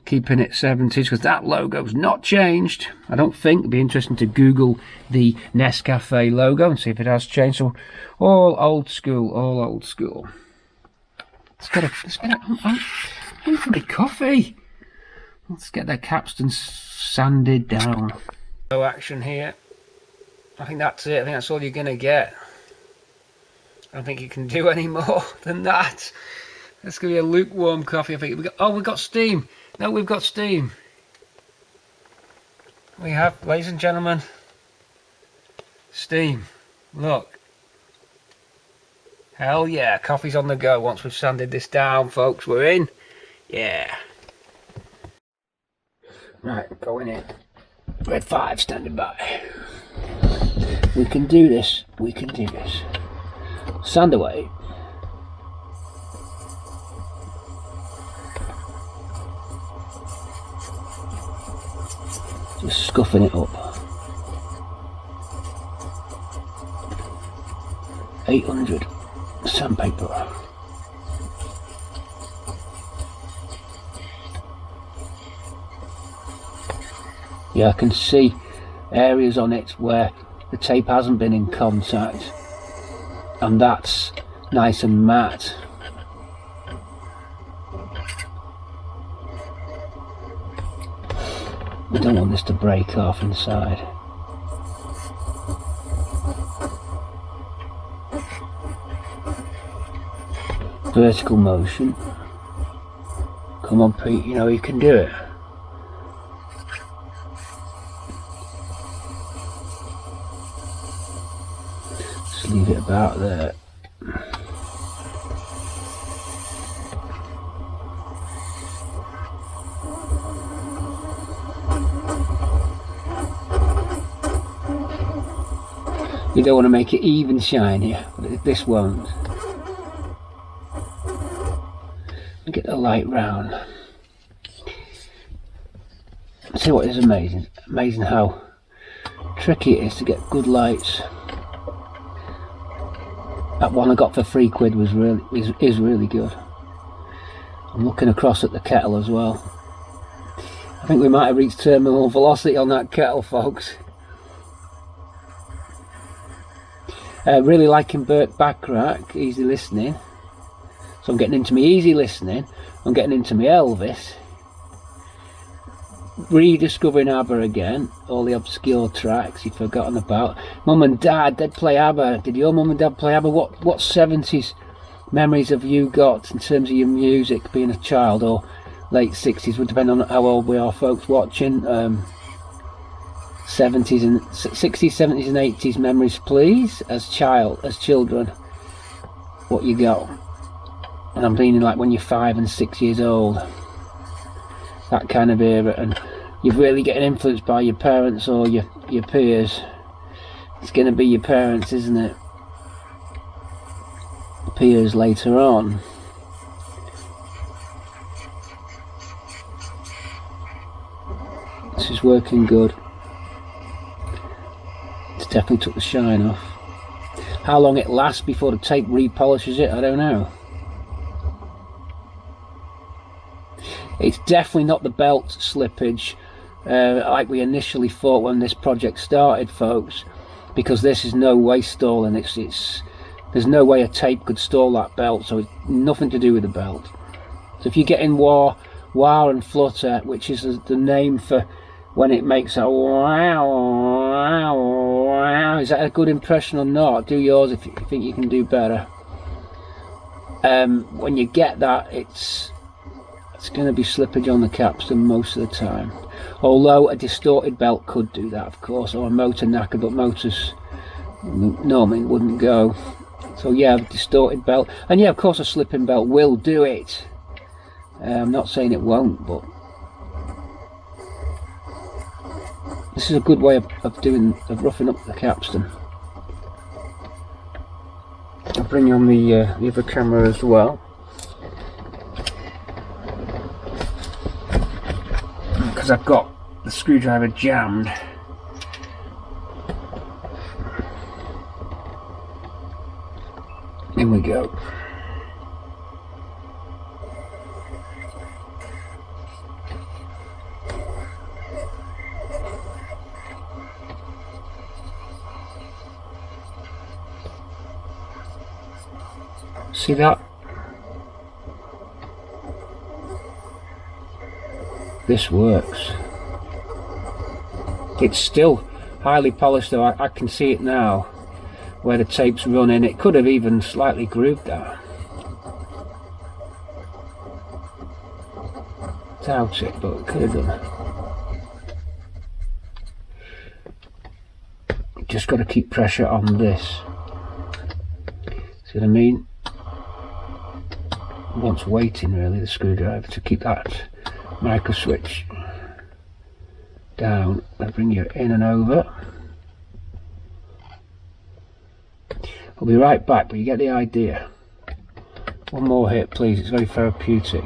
Speaker 2: keeping it 70s, because that logo's not changed. I don't think. It'd be interesting to Google the Nescafe logo and see if it has changed. So all old school, all old school. Let's get I'm for the coffee. Let's get the capstan sanded down. No action here. I think that's it. I think that's all you're gonna get. I don't think you can do any more than that. It's gonna be a lukewarm coffee. I think we've got steam. No, we've got steam. We have, ladies and gentlemen, steam. Look. Hell yeah, coffee's on the go once we've sanded this down, folks. We're in. Yeah.
Speaker 1: Right, going in. Red 5 standing by. We can do this. We can do this. Sand away. Just scuffing it up. 800 sandpaper. Yeah, I can see areas on it where the tape hasn't been in contact, and that's nice and matte. I don't want this to break off inside. Vertical motion. Come on, Pete, you know you can do it. Just leave it about there. You don't want to make it even shinier, but this won't. Get the light round. See what is amazing? Amazing how tricky it is to get good lights. That one I got for £3 was really good. I'm looking across at the kettle as well. I think we might have reached terminal velocity on that kettle, folks. Really liking Burt Bacharach, easy listening. So I'm getting into my easy listening, I'm getting into my Elvis, rediscovering ABBA again, all the obscure tracks you've forgotten about. Mum and Dad, they'd play ABBA. Did your mum and dad play ABBA? What 70s memories have you got in terms of your music, being a child, or late 60s? Would depend on how old we are, folks watching. 70s and 60s, 70s and 80s memories, please, as children, what you got. And I'm meaning like when you're 5 and 6 years old, that kind of era, and you're really getting influenced by your parents or your peers. It's going to be your parents, isn't it? Peers later on. This is working good. It's definitely took the shine off. How long it lasts before the tape repolishes it, I don't know. It's definitely not the belt slippage like we initially thought when this project started, folks, because this is no way stalling. There's no way a tape could stall that belt, so it's nothing to do with the belt. So if you're getting wah and flutter, which is the name for when it makes a wow, is that a good impression or not? Do yours if you think you can do better. When you get that, it's going to be slippage on the capstan most of the time, although a distorted belt could do that, of course, or a motor knacker, but motors normally wouldn't go. So yeah, a distorted belt, and yeah, of course a slipping belt will do it. I'm not saying it won't, but this is a good way of roughing up the capstan. I'll bring on the other camera as well, because I've got the screwdriver jammed. In we go. See that? This works. It's still highly polished though. I can see it now where the tape's running. It could have even slightly grooved that. Doubt it, but it could have done. Just got to keep pressure on this. See what I mean? It wants weighting really, the screwdriver, to keep that micro switch down and bring you in and over. I'll be right back, but you get the idea. One more hit, please. It's very therapeutic.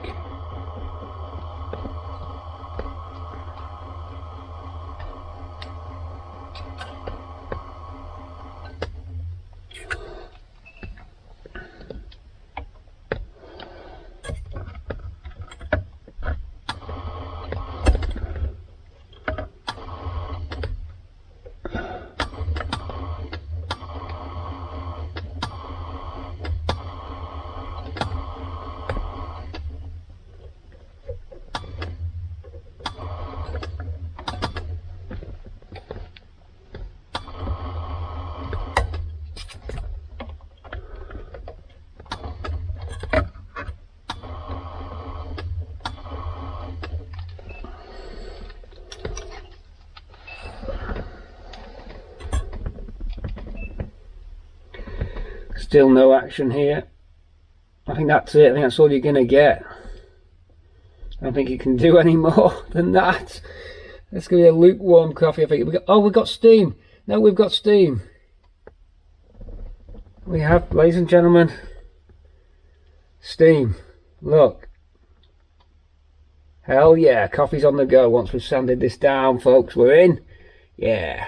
Speaker 1: Still no action here. I think that's it. I think that's all you're going to get. I don't think you can do any more than that. It's going to be a lukewarm coffee. I think we've got steam. No, we've got steam. We have, ladies and gentlemen, steam. Look. Hell yeah, coffee's on the go. Once we've sanded this down, folks, we're in. Yeah.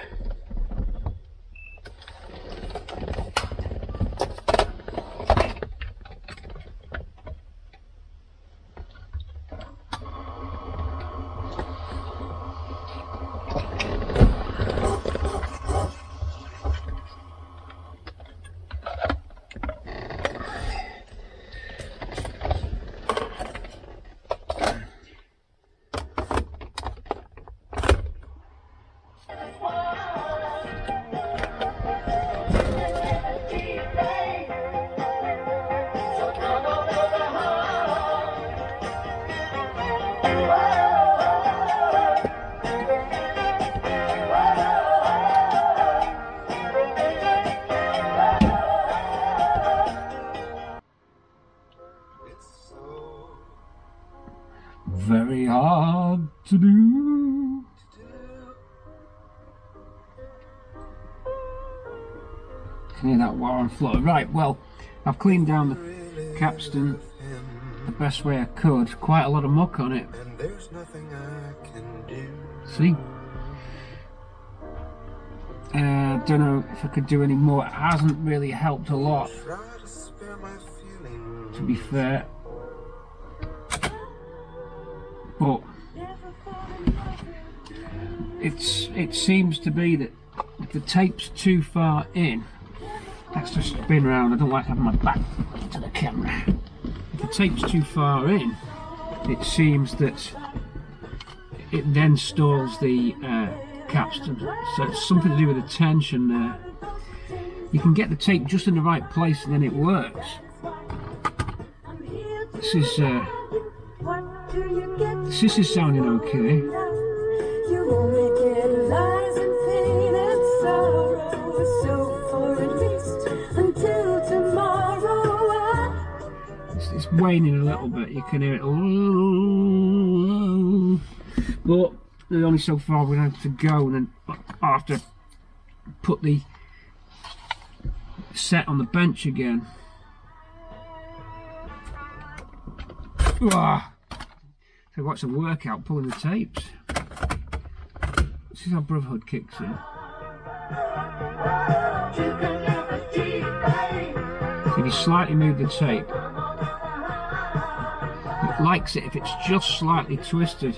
Speaker 1: Very hard to do. Can hear that warm flow. Right, well, I've cleaned down the capstan the best way I could. Quite a lot of muck on it.
Speaker 3: And there's nothing I can do.
Speaker 1: See? Don't know if I could do any more. It hasn't really helped a lot, to be fair. But it seems to be that if the tape's too far in, let's just spin around. I don't like having my back to the camera. If the tape's too far in, it seems that it then stalls the capstan. So it's something to do with the tension there. You can get the tape just in the right place and then it works. This is sounding okay.
Speaker 5: You only get lies and pain and sorrow, so for at least until tomorrow.
Speaker 1: It's waning a little bit. You can hear it. But there's only so far we're going to have to go, and then I have to put the set on the bench again. So what's a workout pulling the tapes? This is how brotherhood kicks in. So if you slightly move the tape, it likes it if it's just slightly twisted.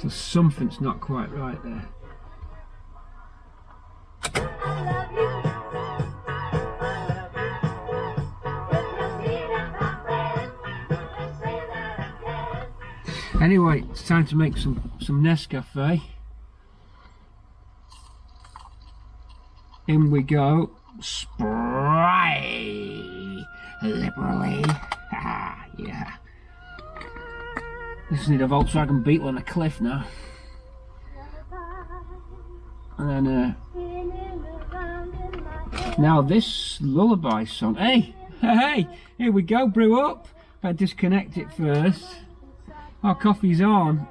Speaker 1: So something's not quite right there. Anyway, it's time to make some Nescafe. In we go. Spray liberally. Yeah. Just need a Volkswagen Beetle on a cliff now. And then now this lullaby song. Hey, here we go, brew up. Better disconnect it first. Our coffee's on.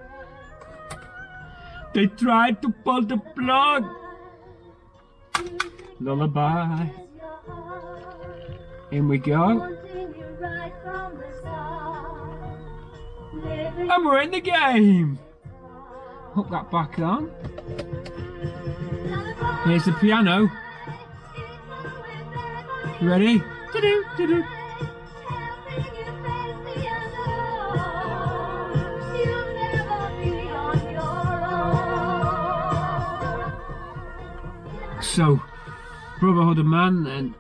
Speaker 1: They tried to pull the plug. Lullaby. In we go. And we're in the game. Hook that back on. Here's the piano. You ready? Do-do, do-do. So, Brotherhood of Man and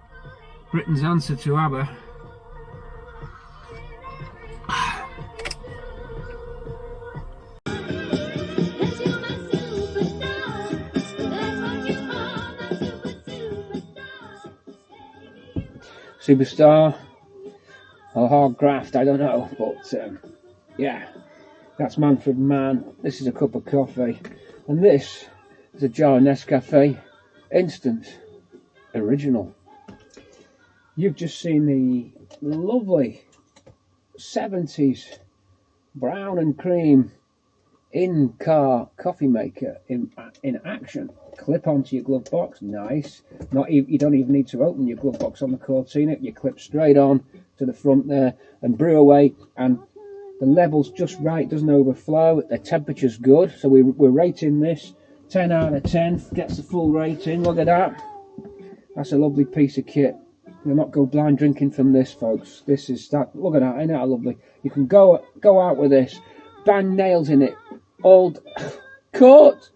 Speaker 1: Britain's answer to ABBA. Superstar or hard graft, I don't know, but yeah, that's Manfred Mann. This is a cup of coffee, and this is a jar of Nescafe Instant Original. You've just seen the lovely 70s brown and cream in-car coffee maker in action. Clip onto your glove box, nice. You don't even need to open your glove box on the Cortina. You clip straight on to the front there and brew away, and the level's just right, doesn't overflow. The temperature's good, so we're rating this 10 out of 10. Gets the full rating. Look at that. That's a lovely piece of kit. You'll not go blind drinking from this, folks. This is that. Look at that. Ain't that lovely? You can go out with this, bang nails in it. Old cut.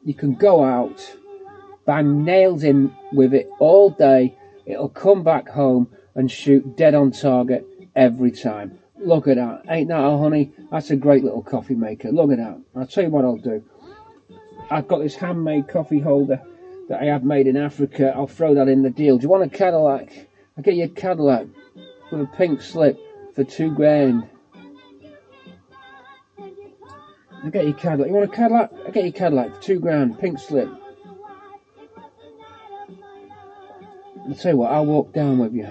Speaker 1: You can go out, bang nails in with it all day. It'll come back home and shoot dead on target every time. Look at that. Ain't that a honey? That's a great little coffee maker. Look at that. I'll tell you what I'll do. I've got this handmade coffee holder that I have made in Africa. I'll throw that in the deal. Do you want a Cadillac? I'll get you a Cadillac with a pink slip for £2,000. I'll get you a Cadillac. You want a Cadillac? I'll get you a Cadillac for £2,000, pink slip. I'll tell you what, I'll walk down with you.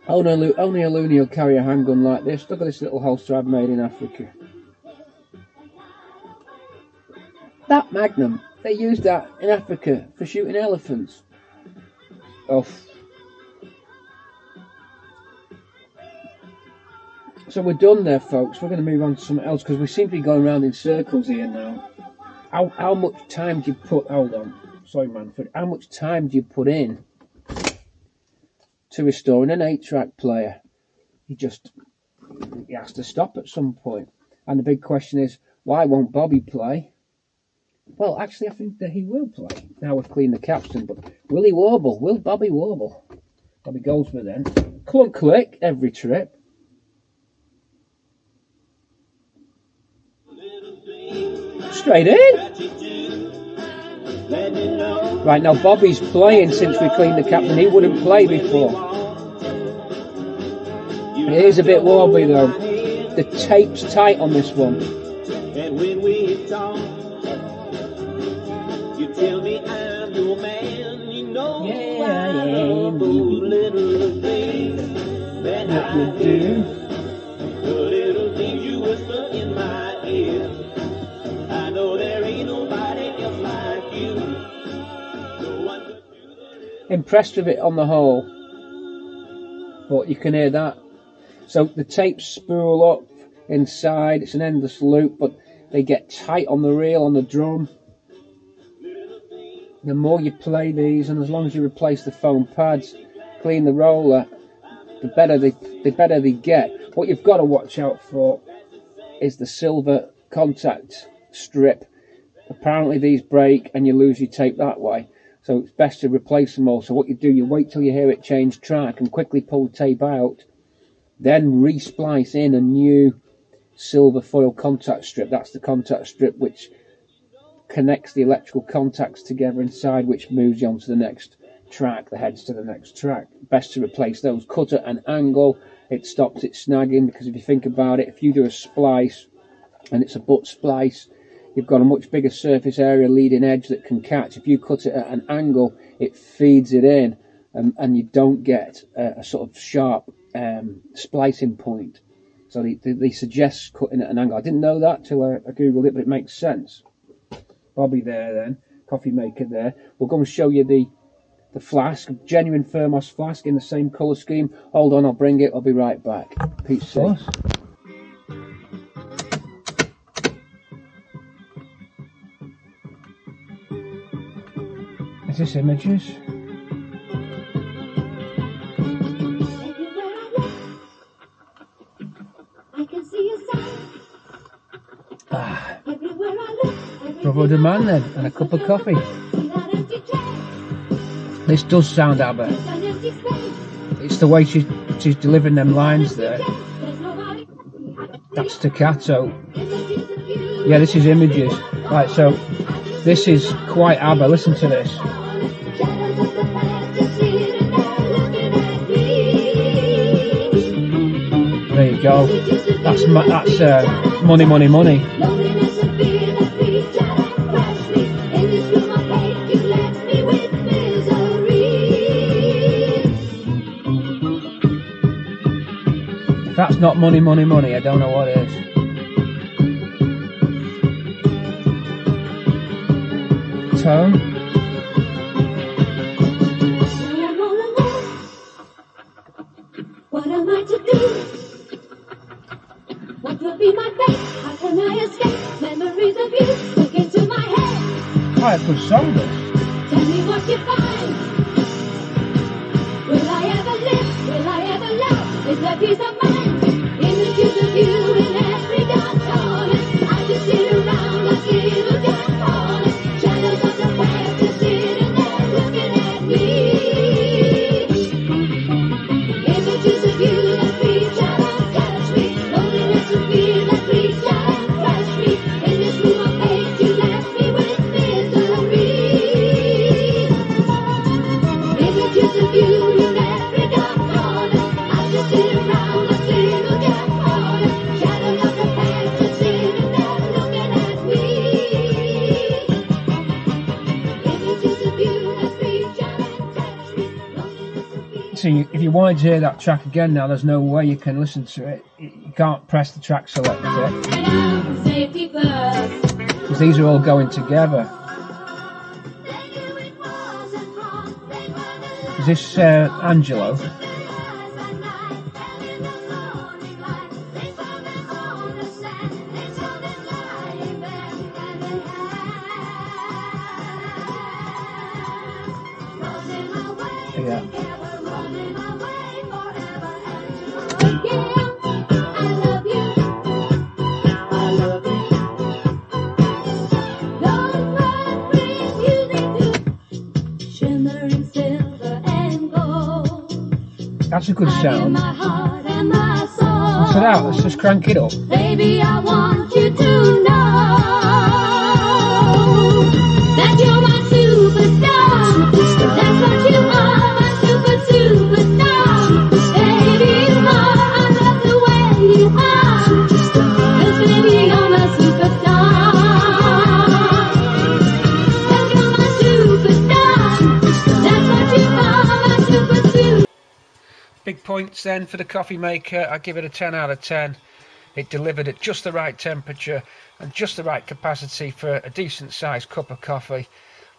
Speaker 1: Only a loony will carry a handgun like this. Look at this little holster I've made in Africa. That Magnum, they used that in Africa for shooting elephants. Oh. So we're done there, folks. We're going to move on to something else because we seem to be going around in circles here now. How much time do you put... Hold on. Sorry, Manfred. How much time do you put in to restoring an 8-track player? He has to stop at some point. And the big question is, why won't Bobby play? Well, actually, I think that he will play. Now we've cleaned the capstan, but will he warble? Will Bobby warble? Bobby Goldsmith then. Clunk click every trip. Straight in. Right, now Bobby's playing since we cleaned the capstan. He wouldn't play before. It is a bit wobbly though. The tape's tight on this one.
Speaker 3: And when we talk, you tell me I'm your man. You know
Speaker 1: Yeah,
Speaker 3: I
Speaker 1: I
Speaker 3: love
Speaker 1: am.
Speaker 3: those little things that I do. The little things you whisper in my ear. I know there ain't nobody else like you. No one could do the...
Speaker 1: Impressed with it on the whole, but you can hear that. So the tapes spool up inside. It's an endless loop, but they get tight on the reel, on the drum. The more you play these, and as long as you replace the foam pads, clean the roller, the better they get. What you've got to watch out for is the silver contact strip. Apparently these break and you lose your tape that way, so it's best to replace them all. So what you do, you wait till you hear it change track and quickly pull the tape out, then re-splice in a new silver foil contact strip. That's the contact strip which connects the electrical contacts together inside, which moves you on to the next track, the heads to the next track. Best to replace those. Cut at an angle, it stops it snagging, because if you think about it, if you do a splice and it's a butt splice, you've got a much bigger surface area leading edge that can catch. If you cut it at an angle, it feeds it in, and you don't get a sort of sharp splicing point. So they suggest cutting at an angle. I didn't know that till I googled it, but it makes sense. Bobby there then, coffee maker there. We're going to show you the flask, genuine Thermos flask in the same colour scheme. Hold on, I'll bring it. I'll be right back. Peace. Is this images? Bravo the man then, and a cup of coffee. This does sound ABBA. It's the way she's delivering them lines there. That staccato. Yeah, this is images. Right, so this is quite ABBA. Listen to this. There you go. That's money, money, money. If that's not money, money, money, I don't know what is. Tone.
Speaker 5: What am I to do? What will be my fate? How can I escape? Memories of you stick into my head.
Speaker 1: Quite a good song, this.
Speaker 5: Tell me what you find. Will I ever live? Will I ever love? Is there peace of mind? Images of you in every dark corner. I just sit around like little dark corners. Shadows of the past just sitting there looking at me. Images of you that reach out and touch me. Loneliness and fear that reach out and crush me. In this room of hate you left me with misery. Images of you in every dark corner. I just sit around like little dark corners. Shadows of the past just sitting there looking at me. Images of you that reach out and touch me. Loneliness and fear.
Speaker 1: See, if you wanted to hear that track again now, there's no way you can listen to it. You can't press the track selector,
Speaker 5: Safety first.
Speaker 1: because these are all going together. Is this Angelo? Yeah.
Speaker 5: Shimmering silver and gold.
Speaker 1: That's a good sound.
Speaker 5: My heart and my soul.
Speaker 1: What's it out? Let's just crank it up.
Speaker 5: Baby, I want you to know that you're my superstar. That's what you are, my superstar. Baby, you are, I love the way you are. 'Cause baby, you're my superstar. 'Cause you're my superstar. That's what you are, my superstar.
Speaker 2: Big points then for the coffee maker. I give it a 10 out of 10. It delivered at just the right temperature and just the right capacity for a decent sized cup of coffee.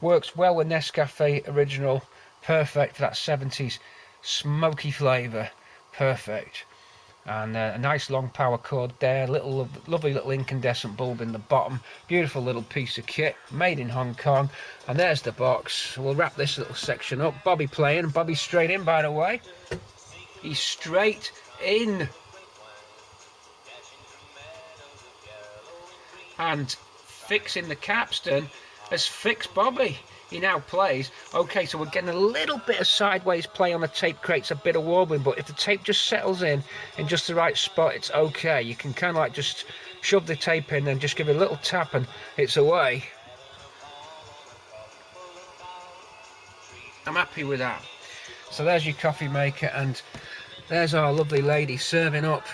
Speaker 2: Works well with Nescafe Original. Perfect for that 70s smoky flavour. Perfect. And a nice long power cord there. Lovely little incandescent bulb in the bottom. Beautiful little piece of kit made in Hong Kong. And there's the box. We'll wrap this little section up. Bobby playing. Bobby's straight in, by the way. He's straight in. And fixing the capstan has fixed Bobby. He now plays. Okay, so we're getting a little bit of sideways play on the tape, creates a bit of wobbling, but if the tape just settles in just the right spot, it's okay. You can kind of like just shove the tape in and just give it a little tap and it's away. I'm happy with that. So there's your coffee maker, and there's our lovely lady serving up.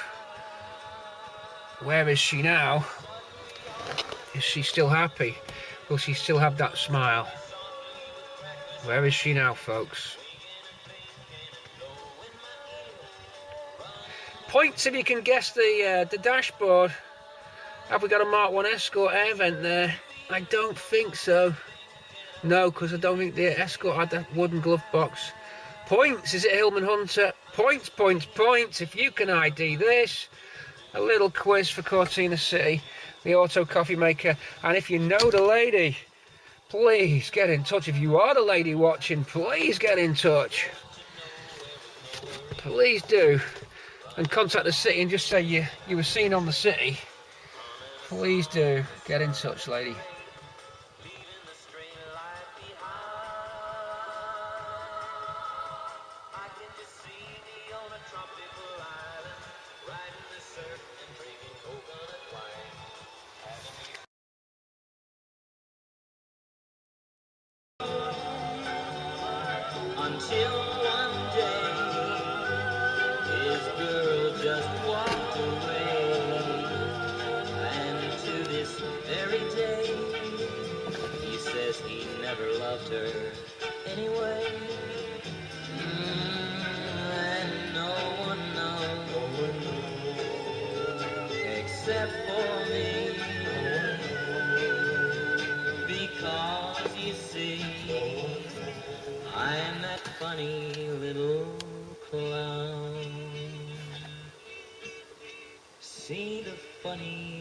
Speaker 2: Where is she now? Is she still happy? Will she still have that smile? Where is she now, folks? Points if you can guess the dashboard. Have we got a Mark 1 Escort air vent there? I don't think so. No, because I don't think the Escort had that wooden glove box. Points, is it Hillman Hunter? Points, points, points. If you can ID this, a little quiz for Cortina City, the auto coffee maker. And if you know the lady, please get in touch. If you are the lady watching, please get in touch. Please do. And contact the city and just say you were seen on the city. Please do get in touch, lady.
Speaker 3: Until one day, his girl just walked away, and to this very day, he says he never loved her anyway. And no one knows, except for me, because you see, I'm that funny little clown. See the funny